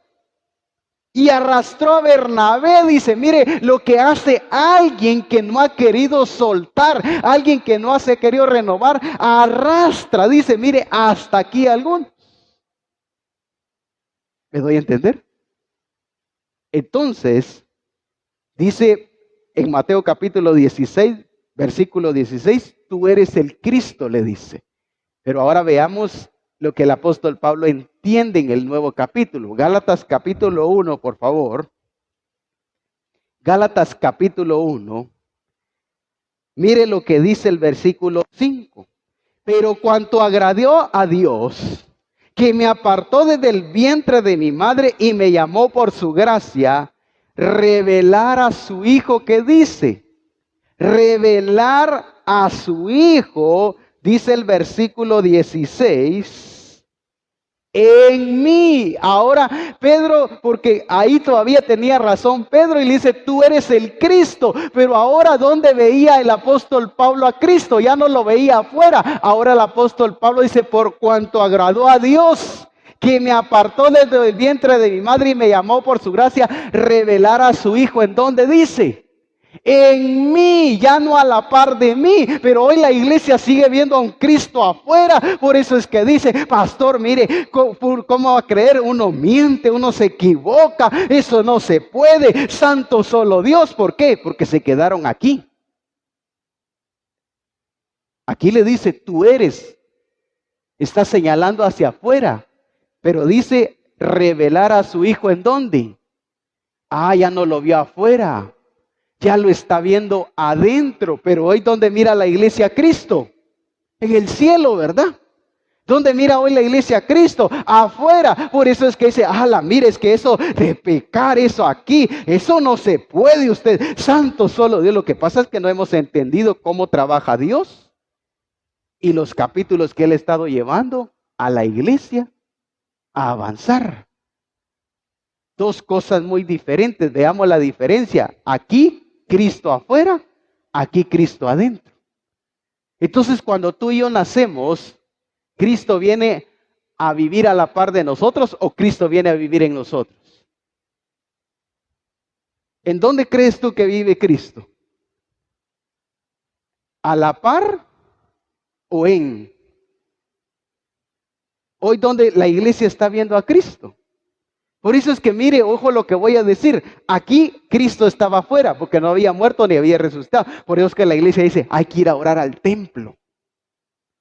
Y arrastró a Bernabé, dice, mire, lo que hace alguien que no ha querido soltar, alguien que no se ha querido renovar, arrastra, dice, mire, hasta aquí algunos. ¿Me doy a entender? Entonces, dice en Mateo capítulo 16, versículo 16, tú eres el Cristo, le dice. Pero ahora veamos lo que el apóstol Pablo entiende en el nuevo capítulo. Gálatas capítulo 1, por favor. Gálatas capítulo 1. Mire lo que dice el versículo 5. Pero cuanto agradó a Dios, que me apartó desde el vientre de mi madre y me llamó por su gracia, revelar a su Hijo, ¿qué dice? Revelar a su Hijo, dice el versículo 16, en mí. Ahora Pedro, porque ahí todavía tenía razón Pedro y le dice, tú eres el Cristo. Pero ahora, ¿dónde veía el apóstol Pablo a Cristo? Ya no lo veía afuera. Ahora el apóstol Pablo dice, por cuanto agradó a Dios, que me apartó desde el vientre de mi madre y me llamó por su gracia, revelar a su Hijo. ¿En dónde dice? En mí, ya no a la par de mí, pero hoy la iglesia sigue viendo a un Cristo afuera. Por eso es que dice, pastor, mire, ¿cómo va a creer? Uno miente, uno se equivoca, eso no se puede, santo solo Dios. ¿Por qué? Porque se quedaron aquí. Aquí le dice, tú eres, está señalando hacia afuera, pero dice, revelar a su Hijo. ¿En dónde? Ya no lo vio afuera. Ya lo está viendo adentro, pero hoy ¿dónde mira la iglesia a Cristo? En el cielo, ¿verdad? ¿Dónde mira hoy la iglesia a Cristo? Afuera. Por eso es que dice, mire, es que eso de pecar, eso aquí, eso no se puede usted. Santo solo Dios. Lo que pasa es que no hemos entendido cómo trabaja Dios y los capítulos que Él ha estado llevando a la iglesia a avanzar. Dos cosas muy diferentes. Veamos la diferencia. Aquí Cristo afuera, aquí Cristo adentro. Entonces, cuando tú y yo nacemos, ¿Cristo viene a vivir a la par de nosotros o Cristo viene a vivir en nosotros? ¿En dónde crees tú que vive Cristo? ¿A la par o en? Hoy donde la iglesia está viendo a Cristo. Por eso es que mire, ojo lo que voy a decir. Aquí Cristo estaba afuera porque no había muerto ni había resucitado. Por eso es que la iglesia dice, hay que ir a orar al templo.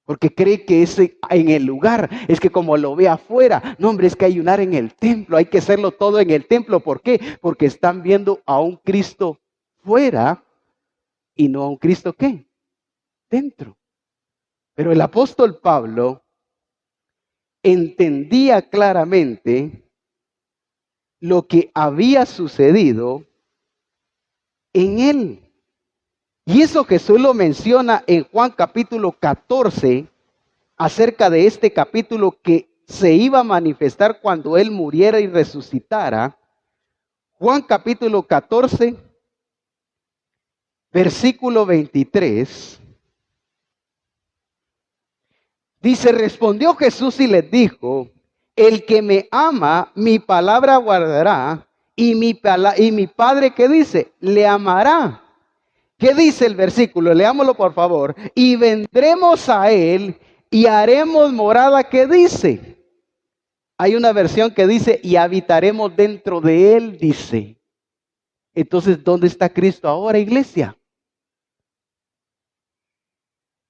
Porque cree que es en el lugar, es que como lo ve afuera, no hombre, es que ayunar en el templo, hay que hacerlo todo en el templo. ¿Por qué? Porque están viendo a un Cristo fuera y no a un Cristo ¿qué? Dentro. Pero el apóstol Pablo entendía claramente lo que había sucedido en él. Y eso Jesús lo menciona en Juan capítulo 14, acerca de este capítulo que se iba a manifestar cuando él muriera y resucitara. Juan capítulo 14, versículo 23. Dice, respondió Jesús y les dijo, el que me ama, mi palabra guardará, y mi Padre, ¿qué dice? Le amará. ¿Qué dice el versículo? Leámoslo por favor. Y vendremos a él y haremos morada. ¿Qué dice? Hay una versión que dice, y habitaremos dentro de él, dice. Entonces, ¿dónde está Cristo ahora, iglesia?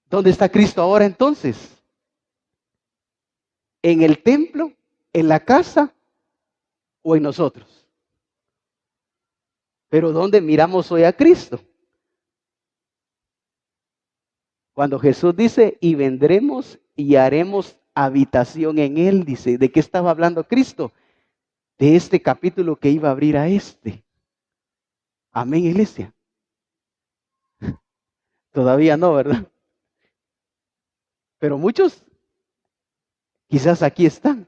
¿Dónde está Cristo ahora entonces? ¿En el templo? ¿En la casa? ¿O en nosotros? Pero ¿dónde miramos hoy a Cristo? Cuando Jesús dice, y vendremos y haremos habitación en él, dice, ¿de qué estaba hablando Cristo? De este capítulo que iba a abrir a este. Amén, iglesia. Todavía no, ¿verdad? Pero muchos quizás aquí están.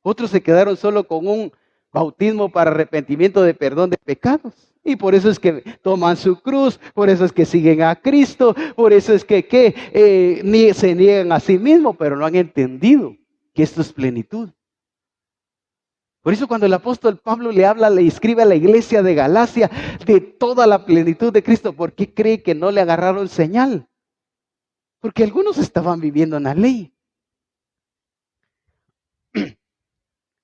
Otros se quedaron solo con un bautismo para arrepentimiento de perdón de pecados. Y por eso es que toman su cruz, por eso es que siguen a Cristo, por eso es que ni se niegan a sí mismos, pero no han entendido que esto es plenitud. Por eso cuando el apóstol Pablo le escribe a la iglesia de Galacia de toda la plenitud de Cristo, ¿por qué cree que no le agarraron señal? Porque algunos estaban viviendo en la ley.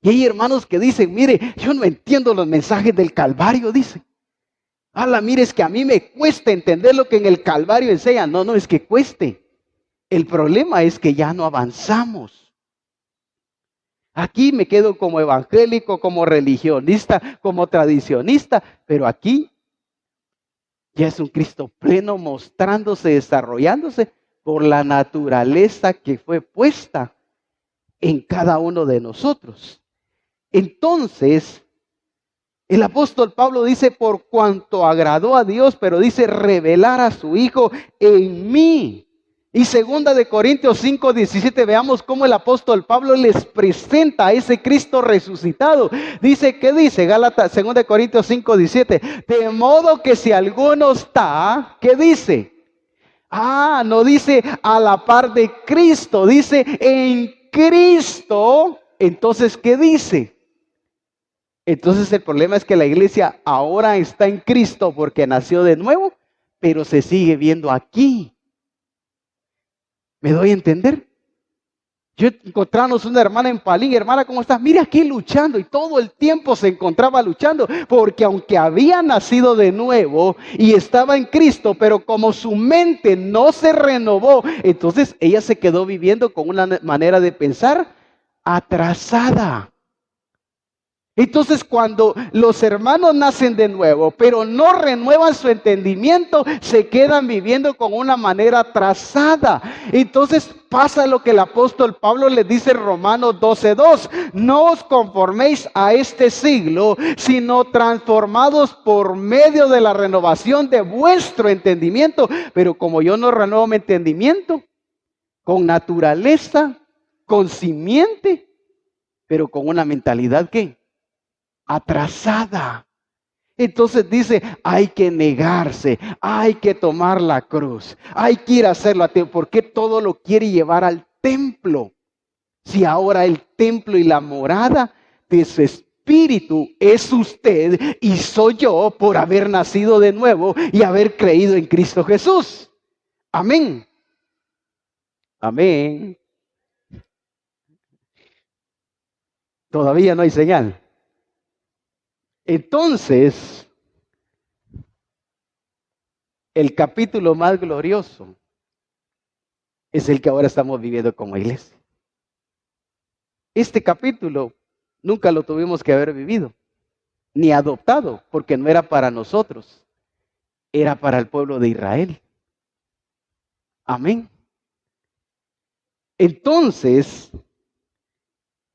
Y hay hermanos que dicen, mire, yo no entiendo los mensajes del Calvario, dice. Mire, es que a mí me cuesta entender lo que en el Calvario enseña. No, es que cueste. El problema es que ya no avanzamos. Aquí me quedo como evangélico, como religionista, como tradicionista, pero aquí ya es un Cristo pleno mostrándose, desarrollándose por la naturaleza que fue puesta en cada uno de nosotros. Entonces, el apóstol Pablo dice, por cuanto agradó a Dios, pero dice, revelar a su Hijo en mí. Y 2 de Corintios 5, 17, veamos cómo el apóstol Pablo les presenta a ese Cristo resucitado. Dice, ¿qué dice? 2 de Corintios 5, 17. De modo que si alguno está, ¿qué dice? No dice a la par de Cristo, dice en Cristo. Entonces, ¿qué dice? Entonces el problema es que la iglesia ahora está en Cristo porque nació de nuevo, pero se sigue viendo aquí. ¿Me doy a entender? Yo encontramos una hermana en Palín, hermana, ¿cómo estás? Mira aquí luchando, y todo el tiempo se encontraba luchando, porque aunque había nacido de nuevo y estaba en Cristo, pero como su mente no se renovó, entonces ella se quedó viviendo con una manera de pensar atrasada. Entonces cuando los hermanos nacen de nuevo, pero no renuevan su entendimiento, se quedan viviendo con una manera atrasada. Entonces pasa lo que el apóstol Pablo les dice en Romanos 12:2. No os conforméis a este siglo, sino transformados por medio de la renovación de vuestro entendimiento. Pero como yo no renuevo mi entendimiento, con naturaleza, con simiente, pero con una mentalidad ¿qué? Atrasada. Entonces dice, hay que negarse, hay que tomar la cruz, hay que ir a hacerlo a tiempo. ¿Por qué todo lo quiere llevar al templo? Si ahora el templo y la morada de su espíritu es usted y soy yo por haber nacido de nuevo y haber creído en Cristo Jesús. Amén. Amén. Todavía no hay señal. Entonces, el capítulo más glorioso es el que ahora estamos viviendo como iglesia. Este capítulo nunca lo tuvimos que haber vivido, ni adoptado, porque no era para nosotros, era para el pueblo de Israel. Amén. Entonces,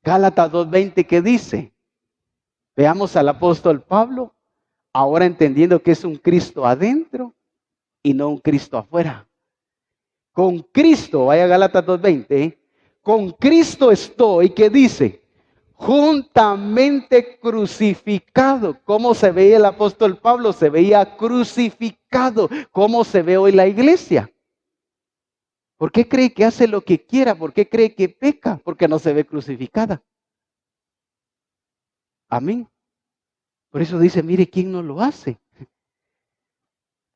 Gálatas 2:20, ¿qué dice? Veamos al apóstol Pablo, ahora entendiendo que es un Cristo adentro y no un Cristo afuera. Con Cristo, vaya Gálatas 2:20, con Cristo estoy, ¿qué dice? Juntamente crucificado. ¿Cómo se veía el apóstol Pablo? Se veía crucificado. ¿Cómo se ve hoy la iglesia? ¿Por qué cree que hace lo que quiera? ¿Por qué cree que peca? Porque no se ve crucificada. Amén. Por eso dice, mire, ¿quién no lo hace?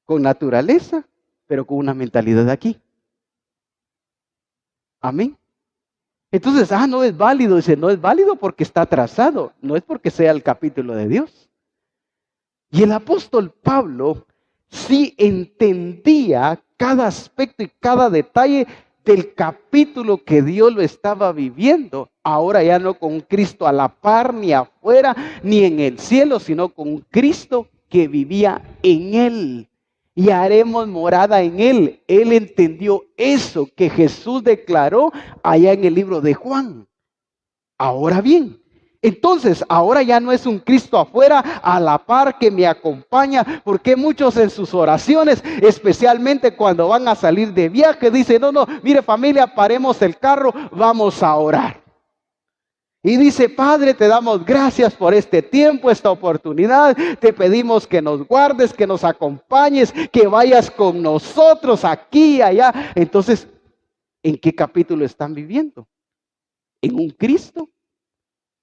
Con naturaleza, pero con una mentalidad de aquí. Amén. Entonces, no es válido. Dice, no es válido porque está atrasado. No es porque sea el capítulo de Dios. Y el apóstol Pablo sí entendía cada aspecto y cada detalle del capítulo que Dios lo estaba viviendo. Ahora ya no con Cristo a la par, ni afuera, ni en el cielo, sino con Cristo que vivía en él. Y haremos morada en él. Él entendió eso que Jesús declaró allá en el libro de Juan. Ahora bien, entonces ahora ya no es un Cristo afuera a la par que me acompaña, porque muchos en sus oraciones, especialmente cuando van a salir de viaje, dicen, no, mire familia, paremos el carro, vamos a orar. Y dice, Padre, te damos gracias por este tiempo, esta oportunidad. Te pedimos que nos guardes, que nos acompañes, que vayas con nosotros aquí y allá. Entonces, ¿en qué capítulo están viviendo? ¿En un Cristo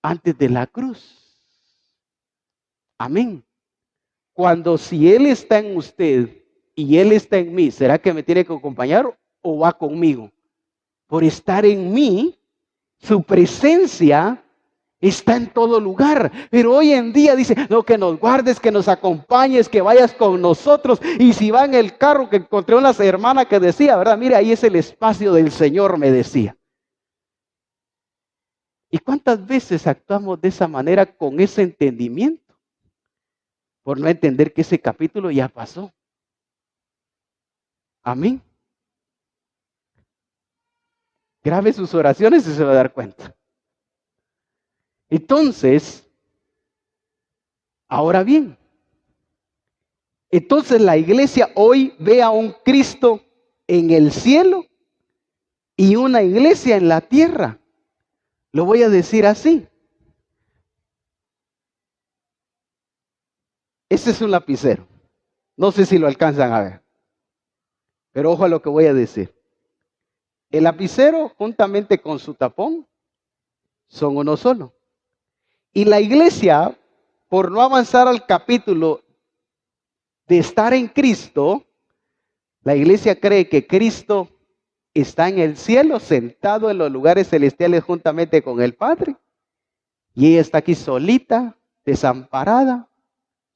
antes de la cruz? Amén. Cuando si Él está en usted y Él está en mí, ¿será que me tiene que acompañar o va conmigo? Por estar en mí, su presencia está en todo lugar. Pero hoy en día dice, no, que nos guardes, que nos acompañes, que vayas con nosotros. Y si va en el carro, que encontré una hermana que decía, ¿verdad? Mire, ahí es el espacio del Señor, me decía. ¿Y cuántas veces actuamos de esa manera con ese entendimiento? Por no entender que ese capítulo ya pasó. Amén. Grabe sus oraciones y se va a dar cuenta. Entonces, ahora bien, entonces la iglesia hoy ve a un Cristo en el cielo y una iglesia en la tierra. Lo voy a decir así. Este es un lapicero. No sé si lo alcanzan a ver. Pero ojo a lo que voy a decir. El lapicero, juntamente con su tapón, son uno solo. Y la iglesia, por no avanzar al capítulo de estar en Cristo, la iglesia cree que Cristo está en el cielo, sentado en los lugares celestiales juntamente con el Padre. Y ella está aquí solita, desamparada,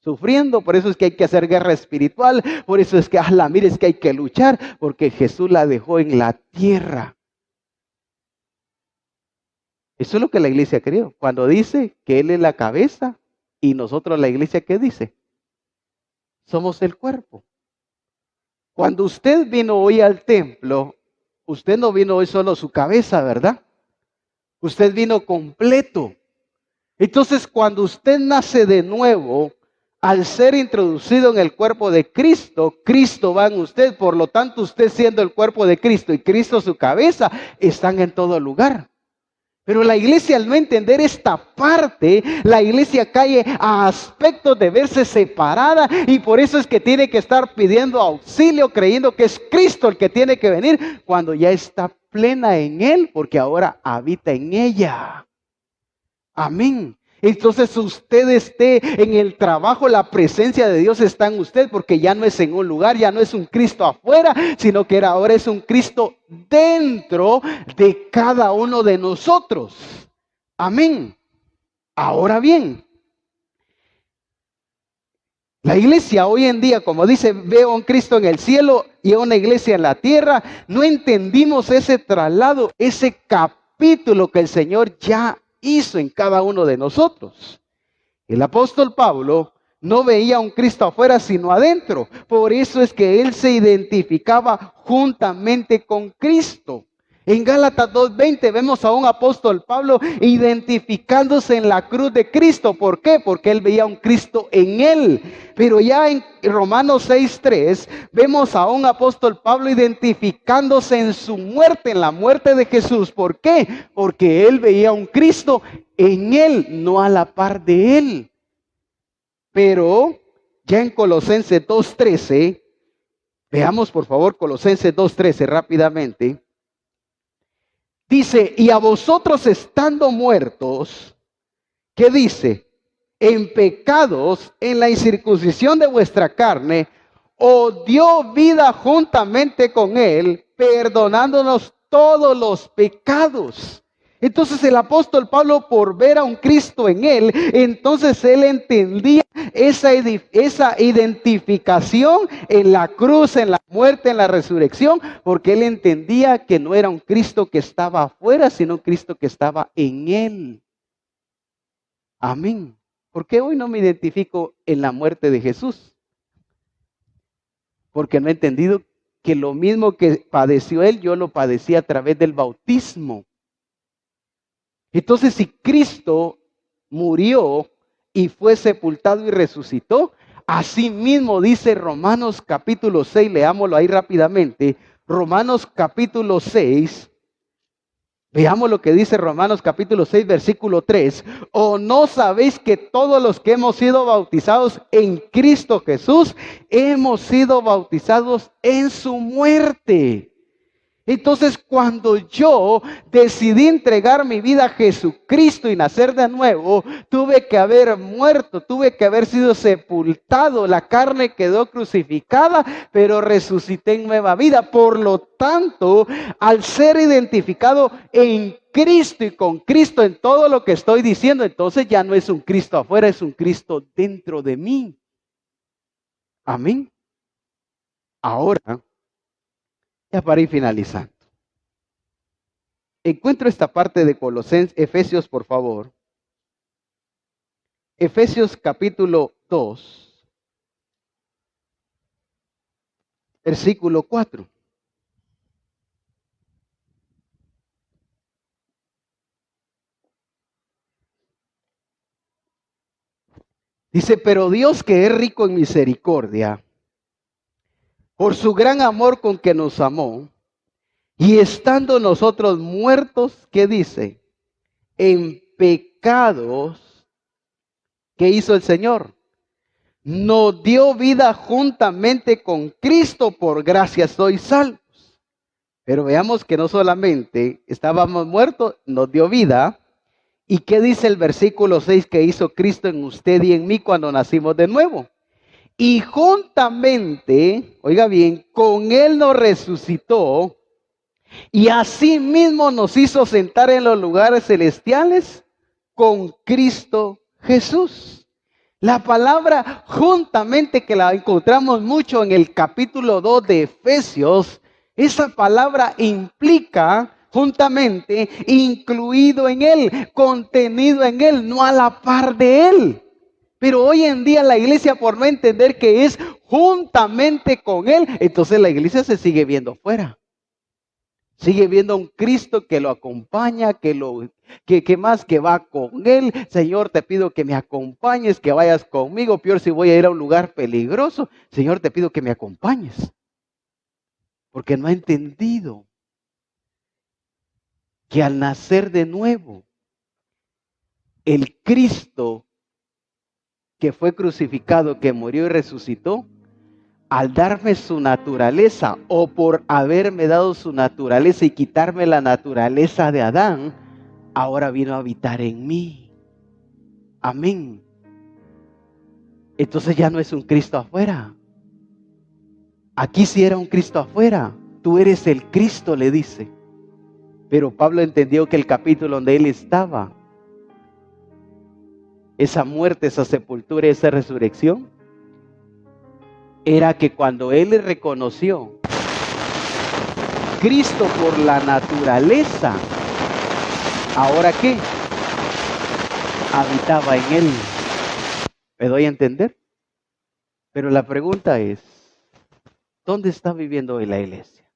sufriendo. Por eso es que hay que hacer guerra espiritual. Por eso es que, mire, es que hay que luchar, porque Jesús la dejó en la tierra. Eso es lo que la iglesia creyó. Cuando dice que Él es la cabeza y nosotros la iglesia, ¿qué dice? Somos el cuerpo. Cuando usted vino hoy al templo, usted no vino hoy solo su cabeza, ¿verdad? Usted vino completo. Entonces, cuando usted nace de nuevo, al ser introducido en el cuerpo de Cristo, Cristo va en usted. Por lo tanto, usted siendo el cuerpo de Cristo y Cristo su cabeza, están en todo lugar. Pero la iglesia, al no entender esta parte, la iglesia cae a aspectos de verse separada, y por eso es que tiene que estar pidiendo auxilio, creyendo que es Cristo el que tiene que venir, cuando ya está plena en Él, porque ahora habita en ella. Amén. Entonces usted esté en el trabajo, la presencia de Dios está en usted, porque ya no es en un lugar, ya no es un Cristo afuera, sino que ahora es un Cristo dentro de cada uno de nosotros. Amén. Ahora bien, la iglesia hoy en día, como dice, veo a un Cristo en el cielo y a una iglesia en la tierra, no entendimos ese traslado, ese capítulo que el Señor ya hizo en cada uno de nosotros. El apóstol Pablo no veía a un Cristo afuera, sino adentro. Por eso es que él se identificaba juntamente con Cristo. En Gálatas 2:20 vemos a un apóstol Pablo identificándose en la cruz de Cristo. ¿Por qué? Porque él veía a un Cristo en él. Pero ya en Romanos 6:3 vemos a un apóstol Pablo identificándose en su muerte, en la muerte de Jesús. ¿Por qué? Porque él veía a un Cristo en él, no a la par de él. Pero ya en Colosenses 2:13, veamos por favor Colosenses 2:13 rápidamente. Dice, y a vosotros estando muertos, ¿qué dice? En pecados, en la incircuncisión de vuestra carne, os dio vida juntamente con él, perdonándonos todos los pecados. Entonces el apóstol Pablo, por ver a un Cristo en él, entonces él entendía esa identificación en la cruz, en la muerte, en la resurrección, porque él entendía que no era un Cristo que estaba afuera, sino un Cristo que estaba en él. Amén. ¿Por qué hoy no me identifico en la muerte de Jesús? Porque no he entendido que lo mismo que padeció él, yo lo padecí a través del bautismo. Entonces, si Cristo murió y fue sepultado y resucitó, así mismo dice Romanos capítulo 6, leámoslo ahí rápidamente. Romanos capítulo 6, veamos lo que dice Romanos capítulo 6, versículo 3. ¿O no sabéis que todos los que hemos sido bautizados en Cristo Jesús, hemos sido bautizados en su muerte? Entonces, cuando yo decidí entregar mi vida a Jesucristo y nacer de nuevo, tuve que haber muerto, tuve que haber sido sepultado, la carne quedó crucificada, pero resucité en nueva vida. Por lo tanto, al ser identificado en Cristo y con Cristo en todo lo que estoy diciendo, entonces ya no es un Cristo afuera, es un Cristo dentro de mí. Amén. Ahora, ya para ir finalizando. Encuentro esta parte de Colosenses, Efesios, por favor. Efesios capítulo 2, versículo 4. Dice, pero Dios que es rico en misericordia, por su gran amor con que nos amó, y estando nosotros muertos, ¿qué dice? En pecados, ¿qué hizo el Señor? Nos dio vida juntamente con Cristo, por gracia sois salvos. Pero veamos que no solamente estábamos muertos, nos dio vida. ¿Y qué dice el versículo 6 que hizo Cristo en usted y en mí cuando nacimos de nuevo? Y juntamente, oiga bien, con Él nos resucitó y asimismo nos hizo sentar en los lugares celestiales con Cristo Jesús. La palabra juntamente, que la encontramos mucho en el capítulo 2 de Efesios, esa palabra implica juntamente, incluido en Él, contenido en Él, no a la par de Él. Pero hoy en día la iglesia, por no entender que es juntamente con Él, entonces la iglesia se sigue viendo fuera. Sigue viendo a un Cristo que lo acompaña, que más que va con Él. Señor, te pido que me acompañes, que vayas conmigo. Peor si voy a ir a un lugar peligroso. Señor, te pido que me acompañes. Porque no ha entendido que al nacer de nuevo, el Cristo que fue crucificado, que murió y resucitó, al darme su naturaleza, o por haberme dado su naturaleza y quitarme la naturaleza de Adán, ahora vino a habitar en mí. Amén. Entonces ya no es un Cristo afuera. Aquí sí era un Cristo afuera. Tú eres el Cristo, le dice. Pero Pablo entendió que el capítulo donde él estaba esa muerte, esa sepultura, esa resurrección, era que cuando él le reconoció, Cristo por la naturaleza, ¿ahora qué? Habitaba en él. ¿Me doy a entender? Pero la pregunta es, ¿dónde está viviendo hoy la iglesia?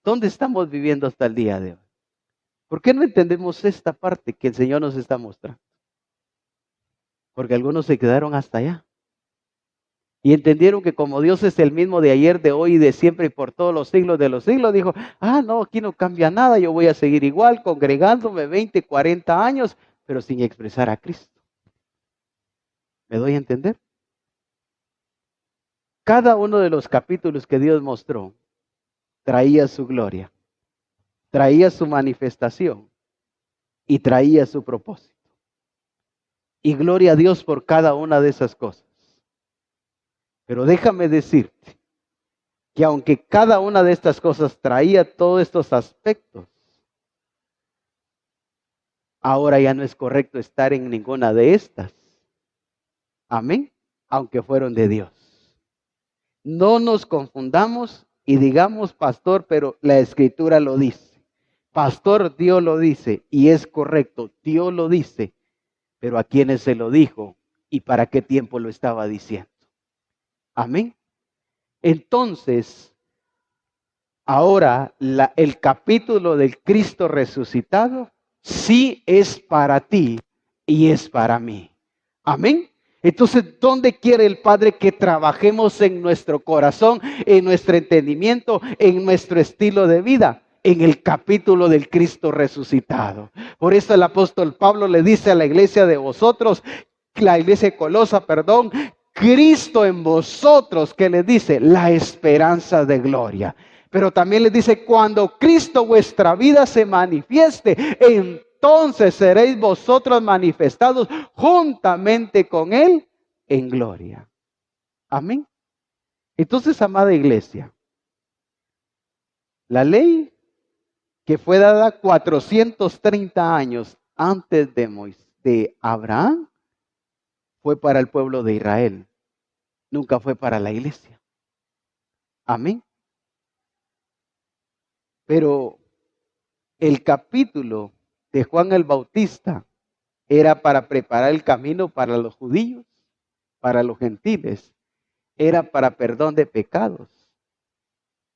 ¿Dónde estamos viviendo hasta el día de hoy? ¿Por qué no entendemos esta parte que el Señor nos está mostrando? Porque algunos se quedaron hasta allá. Y entendieron que como Dios es el mismo de ayer, de hoy y de siempre y por todos los siglos de los siglos, dijo, no, aquí no cambia nada, yo voy a seguir igual, congregándome 20, 40 años, pero sin expresar a Cristo. ¿Me doy a entender? Cada uno de los capítulos que Dios mostró traía su gloria, traía su manifestación y traía su propósito. Y gloria a Dios por cada una de esas cosas. Pero déjame decirte que aunque cada una de estas cosas traía todos estos aspectos, ahora ya no es correcto estar en ninguna de estas. Amén. Aunque fueron de Dios. No nos confundamos y digamos, pastor, pero la Escritura lo dice. Pastor, Dios lo dice y es correcto, Dios lo dice, pero ¿a quiénes se lo dijo y para qué tiempo lo estaba diciendo? Amén. Entonces, ahora el capítulo del Cristo resucitado sí es para ti y es para mí. Amén. Entonces, ¿dónde quiere el Padre que trabajemos en nuestro corazón, en nuestro entendimiento, en nuestro estilo de vida? En el capítulo del Cristo resucitado. Por eso el apóstol Pablo le dice a la iglesia de vosotros, la iglesia de Colosa, Cristo en vosotros, que le dice la esperanza de gloria. Pero también le dice, cuando Cristo vuestra vida se manifieste, entonces seréis vosotros manifestados juntamente con Él en gloria. Amén. Entonces, amada iglesia, la ley que fue dada 430 años antes de Abraham, fue para el pueblo de Israel. Nunca fue para la iglesia. Amén. Pero el capítulo de Juan el Bautista era para preparar el camino para los judíos, para los gentiles. Era para perdón de pecados,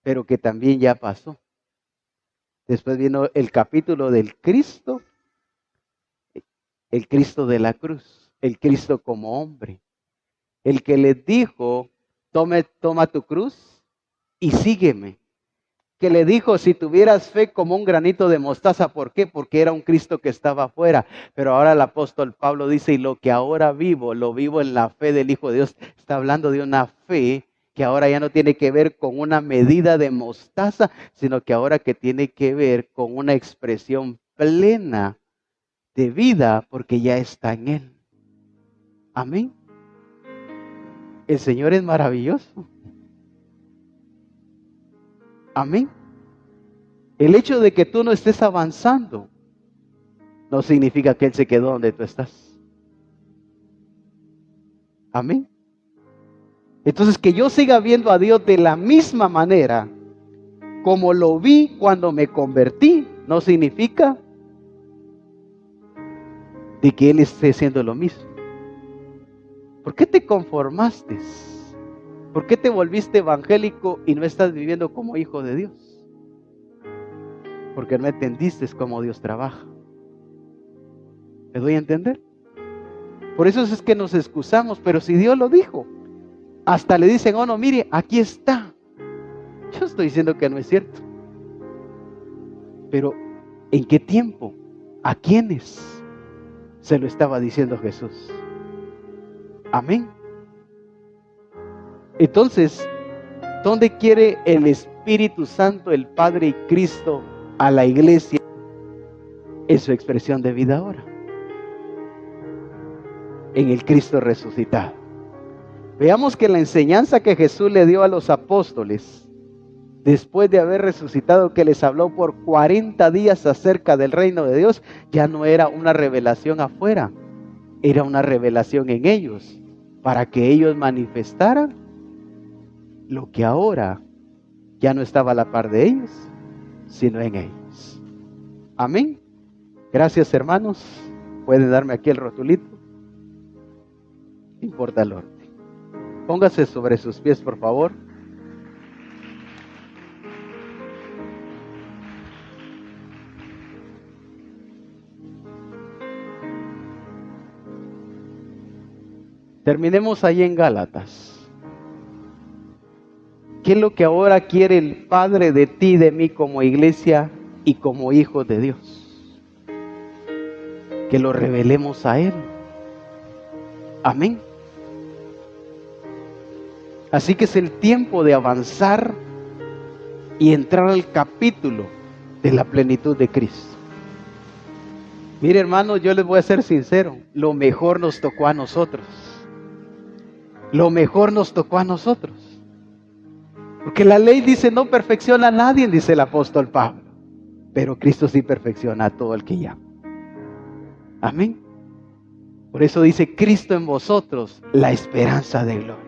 pero que también ya pasó. Después vino el capítulo del Cristo, el Cristo de la cruz, el Cristo como hombre. El que les dijo, toma tu cruz y sígueme. Que le dijo, si tuvieras fe como un granito de mostaza, ¿por qué? Porque era un Cristo que estaba afuera. Pero ahora el apóstol Pablo dice, y lo que ahora vivo, lo vivo en la fe del Hijo de Dios. Está hablando de una fe que ahora ya no tiene que ver con una medida de mostaza, sino que ahora que tiene que ver con una expresión plena de vida, porque ya está en Él. Amén. El Señor es maravilloso. Amén. El hecho de que tú no estés avanzando no significa que Él se quedó donde tú estás. Amén. Entonces, que yo siga viendo a Dios de la misma manera como lo vi cuando me convertí, no significa de que Él esté haciendo lo mismo. ¿Por qué te conformaste? ¿Por qué te volviste evangélico y no estás viviendo como hijo de Dios? Porque no entendiste cómo Dios trabaja. ¿Me doy a entender? Por eso es que nos excusamos, pero si Dios lo dijo, hasta le dicen, oh no, mire, aquí está. Yo estoy diciendo que no es cierto. Pero, ¿en qué tiempo? ¿A quiénes se lo estaba diciendo Jesús? Amén. Entonces, ¿dónde quiere el Espíritu Santo, el Padre y Cristo a la iglesia en su expresión de vida ahora? En el Cristo resucitado. Veamos que la enseñanza que Jesús le dio a los apóstoles, después de haber resucitado, que les habló por 40 días acerca del reino de Dios, ya no era una revelación afuera, era una revelación en ellos, para que ellos manifestaran lo que ahora ya no estaba a la par de ellos, sino en ellos. Amén. Gracias, hermanos. Pueden darme aquí el rotulito. Importa el orden. Póngase sobre sus pies, por favor. Terminemos ahí en Gálatas. ¿Qué es lo que ahora quiere el Padre de ti y de mí como iglesia y como hijos de Dios? Que lo revelemos a Él. Amén. Así que es el tiempo de avanzar y entrar al capítulo de la plenitud de Cristo. Mire, hermano, yo les voy a ser sincero. Lo mejor nos tocó a nosotros. Lo mejor nos tocó a nosotros. Porque la ley dice no perfecciona a nadie, dice el apóstol Pablo. Pero Cristo sí perfecciona a todo el que llama. Amén. Por eso dice Cristo en vosotros, la esperanza de gloria.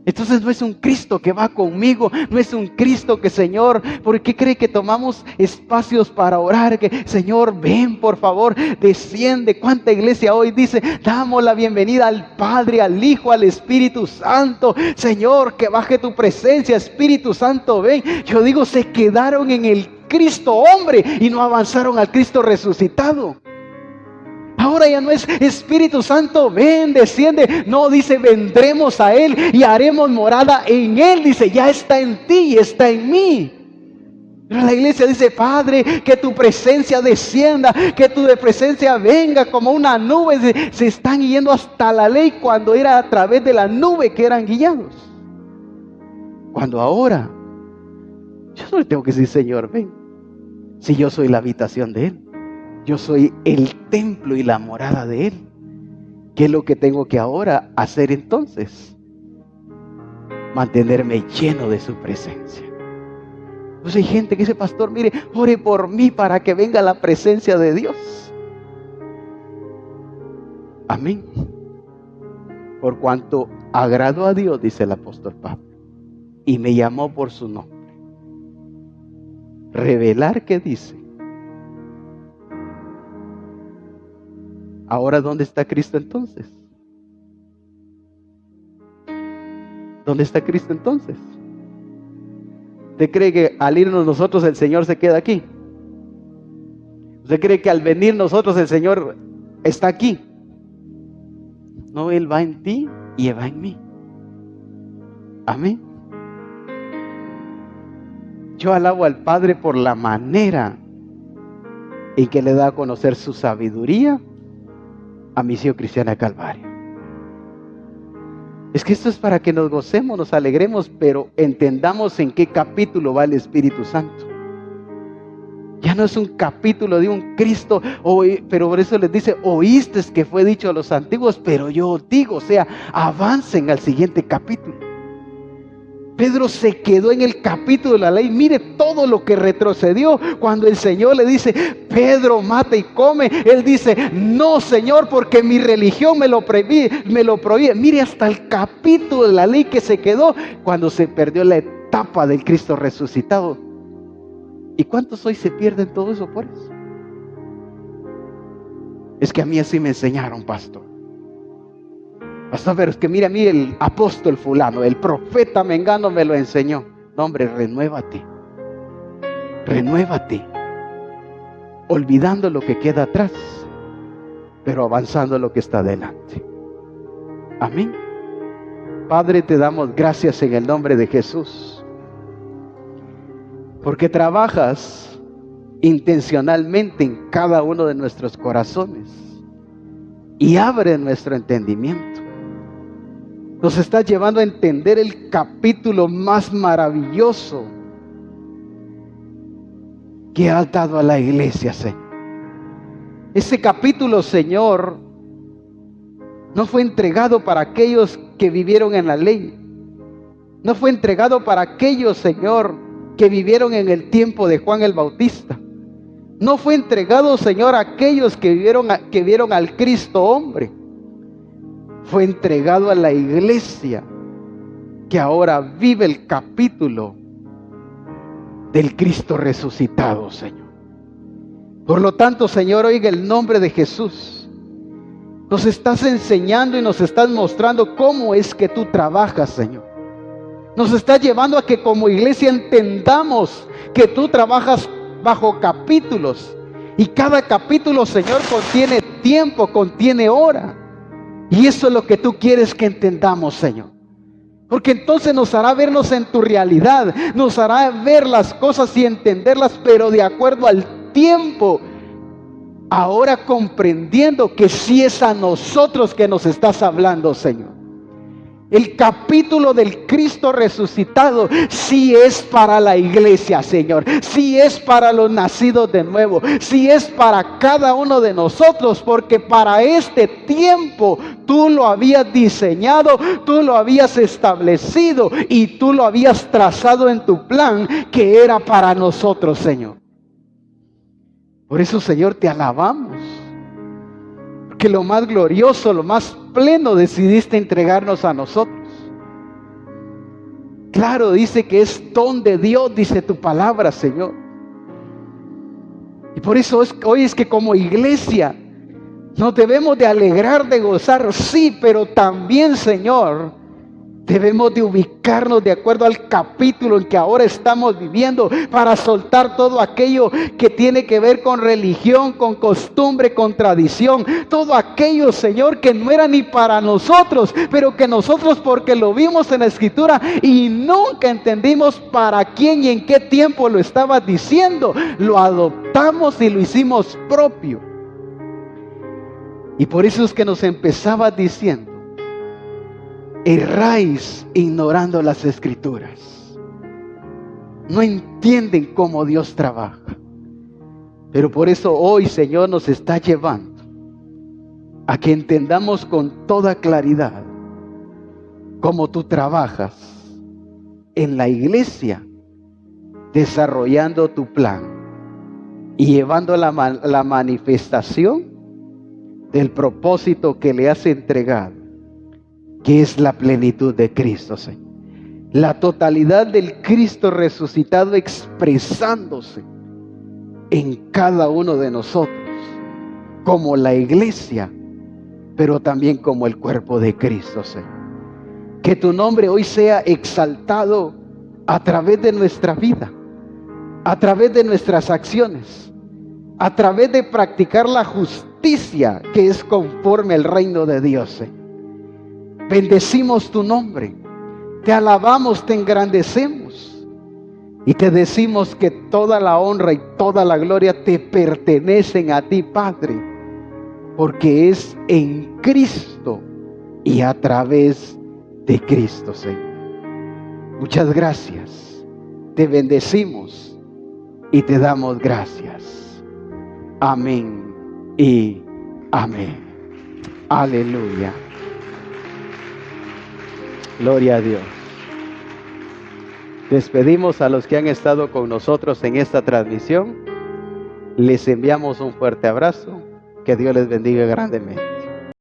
Entonces no es un Cristo que va conmigo, no es un Cristo que, Señor, ¿por qué cree que tomamos espacios para orar? Que, Señor, ven por favor, desciende. ¿Cuánta iglesia hoy dice, damos la bienvenida al Padre, al Hijo, al Espíritu Santo? Señor, que baje tu presencia, Espíritu Santo, ven. Yo digo, se quedaron en el Cristo hombre y no avanzaron al Cristo resucitado. Ahora ya no es Espíritu Santo, ven, desciende. No, dice, vendremos a Él y haremos morada en Él. Dice, ya está en ti y está en mí. Pero la iglesia dice, Padre, que tu presencia descienda, que tu presencia venga como una nube. Se están yendo hasta la ley cuando era a través de la nube que eran guiados. Cuando ahora, yo no le tengo que decir, Señor, ven, si yo soy la habitación de Él. Yo soy el templo y la morada de Él. ¿Qué es lo que tengo que ahora hacer entonces? Mantenerme lleno de su presencia. Entonces hay gente que dice, pastor, mire, ore por mí para que venga la presencia de Dios. Amén. Por cuanto agradó a Dios, dice el apóstol Pablo, y me llamó por su nombre. Revelar, ¿qué dice? Ahora, ¿dónde está Cristo entonces? ¿Dónde está Cristo entonces? ¿Usted cree que al irnos nosotros el Señor se queda aquí? ¿Usted cree que al venir nosotros el Señor está aquí? No, Él va en ti y Él va en mí. Amén. Yo alabo al Padre por la manera en que le da a conocer su sabiduría a Misión Cristiana Calvario. Es que esto es para que nos gocemos, nos alegremos, pero entendamos en qué capítulo va el Espíritu Santo. Ya no es un capítulo de un Cristo, pero por eso les dice, oíste que fue dicho a los antiguos, pero yo digo, o sea, avancen al siguiente capítulo. Pedro se quedó en el capítulo de la ley. Mire todo lo que retrocedió cuando el Señor le dice, Pedro, mata y come. Él dice, no, Señor, porque mi religión me lo prohíbe. Mire hasta el capítulo de la ley que se quedó cuando se perdió la etapa del Cristo resucitado. ¿Y cuántos hoy se pierden todo eso por eso? Es que a mí así me enseñaron, pastor. Pastor, pero es que mira a mí el apóstol fulano, el profeta mengano me lo enseñó. No, hombre, renuévate. Renuévate. Olvidando lo que queda atrás, pero avanzando lo que está adelante. Amén. Padre, te damos gracias en el nombre de Jesús. Porque trabajas intencionalmente en cada uno de nuestros corazones y abre nuestro entendimiento. Nos estás llevando a entender el capítulo más maravilloso que has dado a la iglesia, Señor. Ese capítulo, Señor, no fue entregado para aquellos que vivieron en la ley. No fue entregado para aquellos, Señor, que vivieron en el tiempo de Juan el Bautista. No fue entregado, Señor, a aquellos que vieron al Cristo hombre. Fue entregado a la iglesia que ahora vive el capítulo del Cristo resucitado, Señor. Por lo tanto, Señor, oiga el nombre de Jesús. Nos estás enseñando y nos estás mostrando cómo es que tú trabajas, Señor. Nos estás llevando a que como iglesia entendamos que tú trabajas bajo capítulos. Y cada capítulo, Señor, contiene tiempo, contiene hora. Y eso es lo que tú quieres que entendamos, Señor. Porque entonces nos hará vernos en tu realidad. Nos hará ver las cosas y entenderlas, pero de acuerdo al tiempo. Ahora comprendiendo que sí es a nosotros que nos estás hablando, Señor. El capítulo del Cristo resucitado sí es para la iglesia, Señor. Sí es para los nacidos de nuevo. Sí es para cada uno de nosotros, porque para este tiempo tú lo habías diseñado, tú lo habías establecido y tú lo habías trazado en tu plan que era para nosotros, Señor. Por eso, Señor, te alabamos. Que lo más glorioso, lo más pleno decidiste entregarnos a nosotros. Claro, dice que es don de Dios, dice tu palabra, Señor. Y por eso hoy es que como iglesia nos debemos de alegrar, de gozar, sí, pero también, Señor, debemos de ubicarnos de acuerdo al capítulo en que ahora estamos viviendo, para soltar todo aquello que tiene que ver con religión, con costumbre, con tradición. Todo aquello, Señor, que no era ni para nosotros, pero que nosotros, porque lo vimos en la Escritura y nunca entendimos para quién y en qué tiempo lo estabas diciendo, lo adoptamos y lo hicimos propio. Y por eso es que nos empezabas diciendo: erráis ignorando las Escrituras. No entienden cómo Dios trabaja. Pero por eso hoy, Señor, nos está llevando a que entendamos con toda claridad cómo tú trabajas en la iglesia, desarrollando tu plan y llevando la manifestación del propósito que le has entregado, que es la plenitud de Cristo, Señor. La totalidad del Cristo resucitado expresándose en cada uno de nosotros, como la iglesia, pero también como el cuerpo de Cristo, Señor. Que tu nombre hoy sea exaltado a través de nuestra vida, a través de nuestras acciones, a través de practicar la justicia que es conforme al reino de Dios, Señor. Bendecimos tu nombre, te alabamos, te engrandecemos y te decimos que toda la honra y toda la gloria te pertenecen a ti, Padre, porque es en Cristo y a través de Cristo, Señor. Muchas gracias, te bendecimos y te damos gracias. Amén y amén. Aleluya. Gloria a Dios. Despedimos a los que han estado con nosotros en esta transmisión. Les enviamos un fuerte abrazo. Que Dios les bendiga grandemente.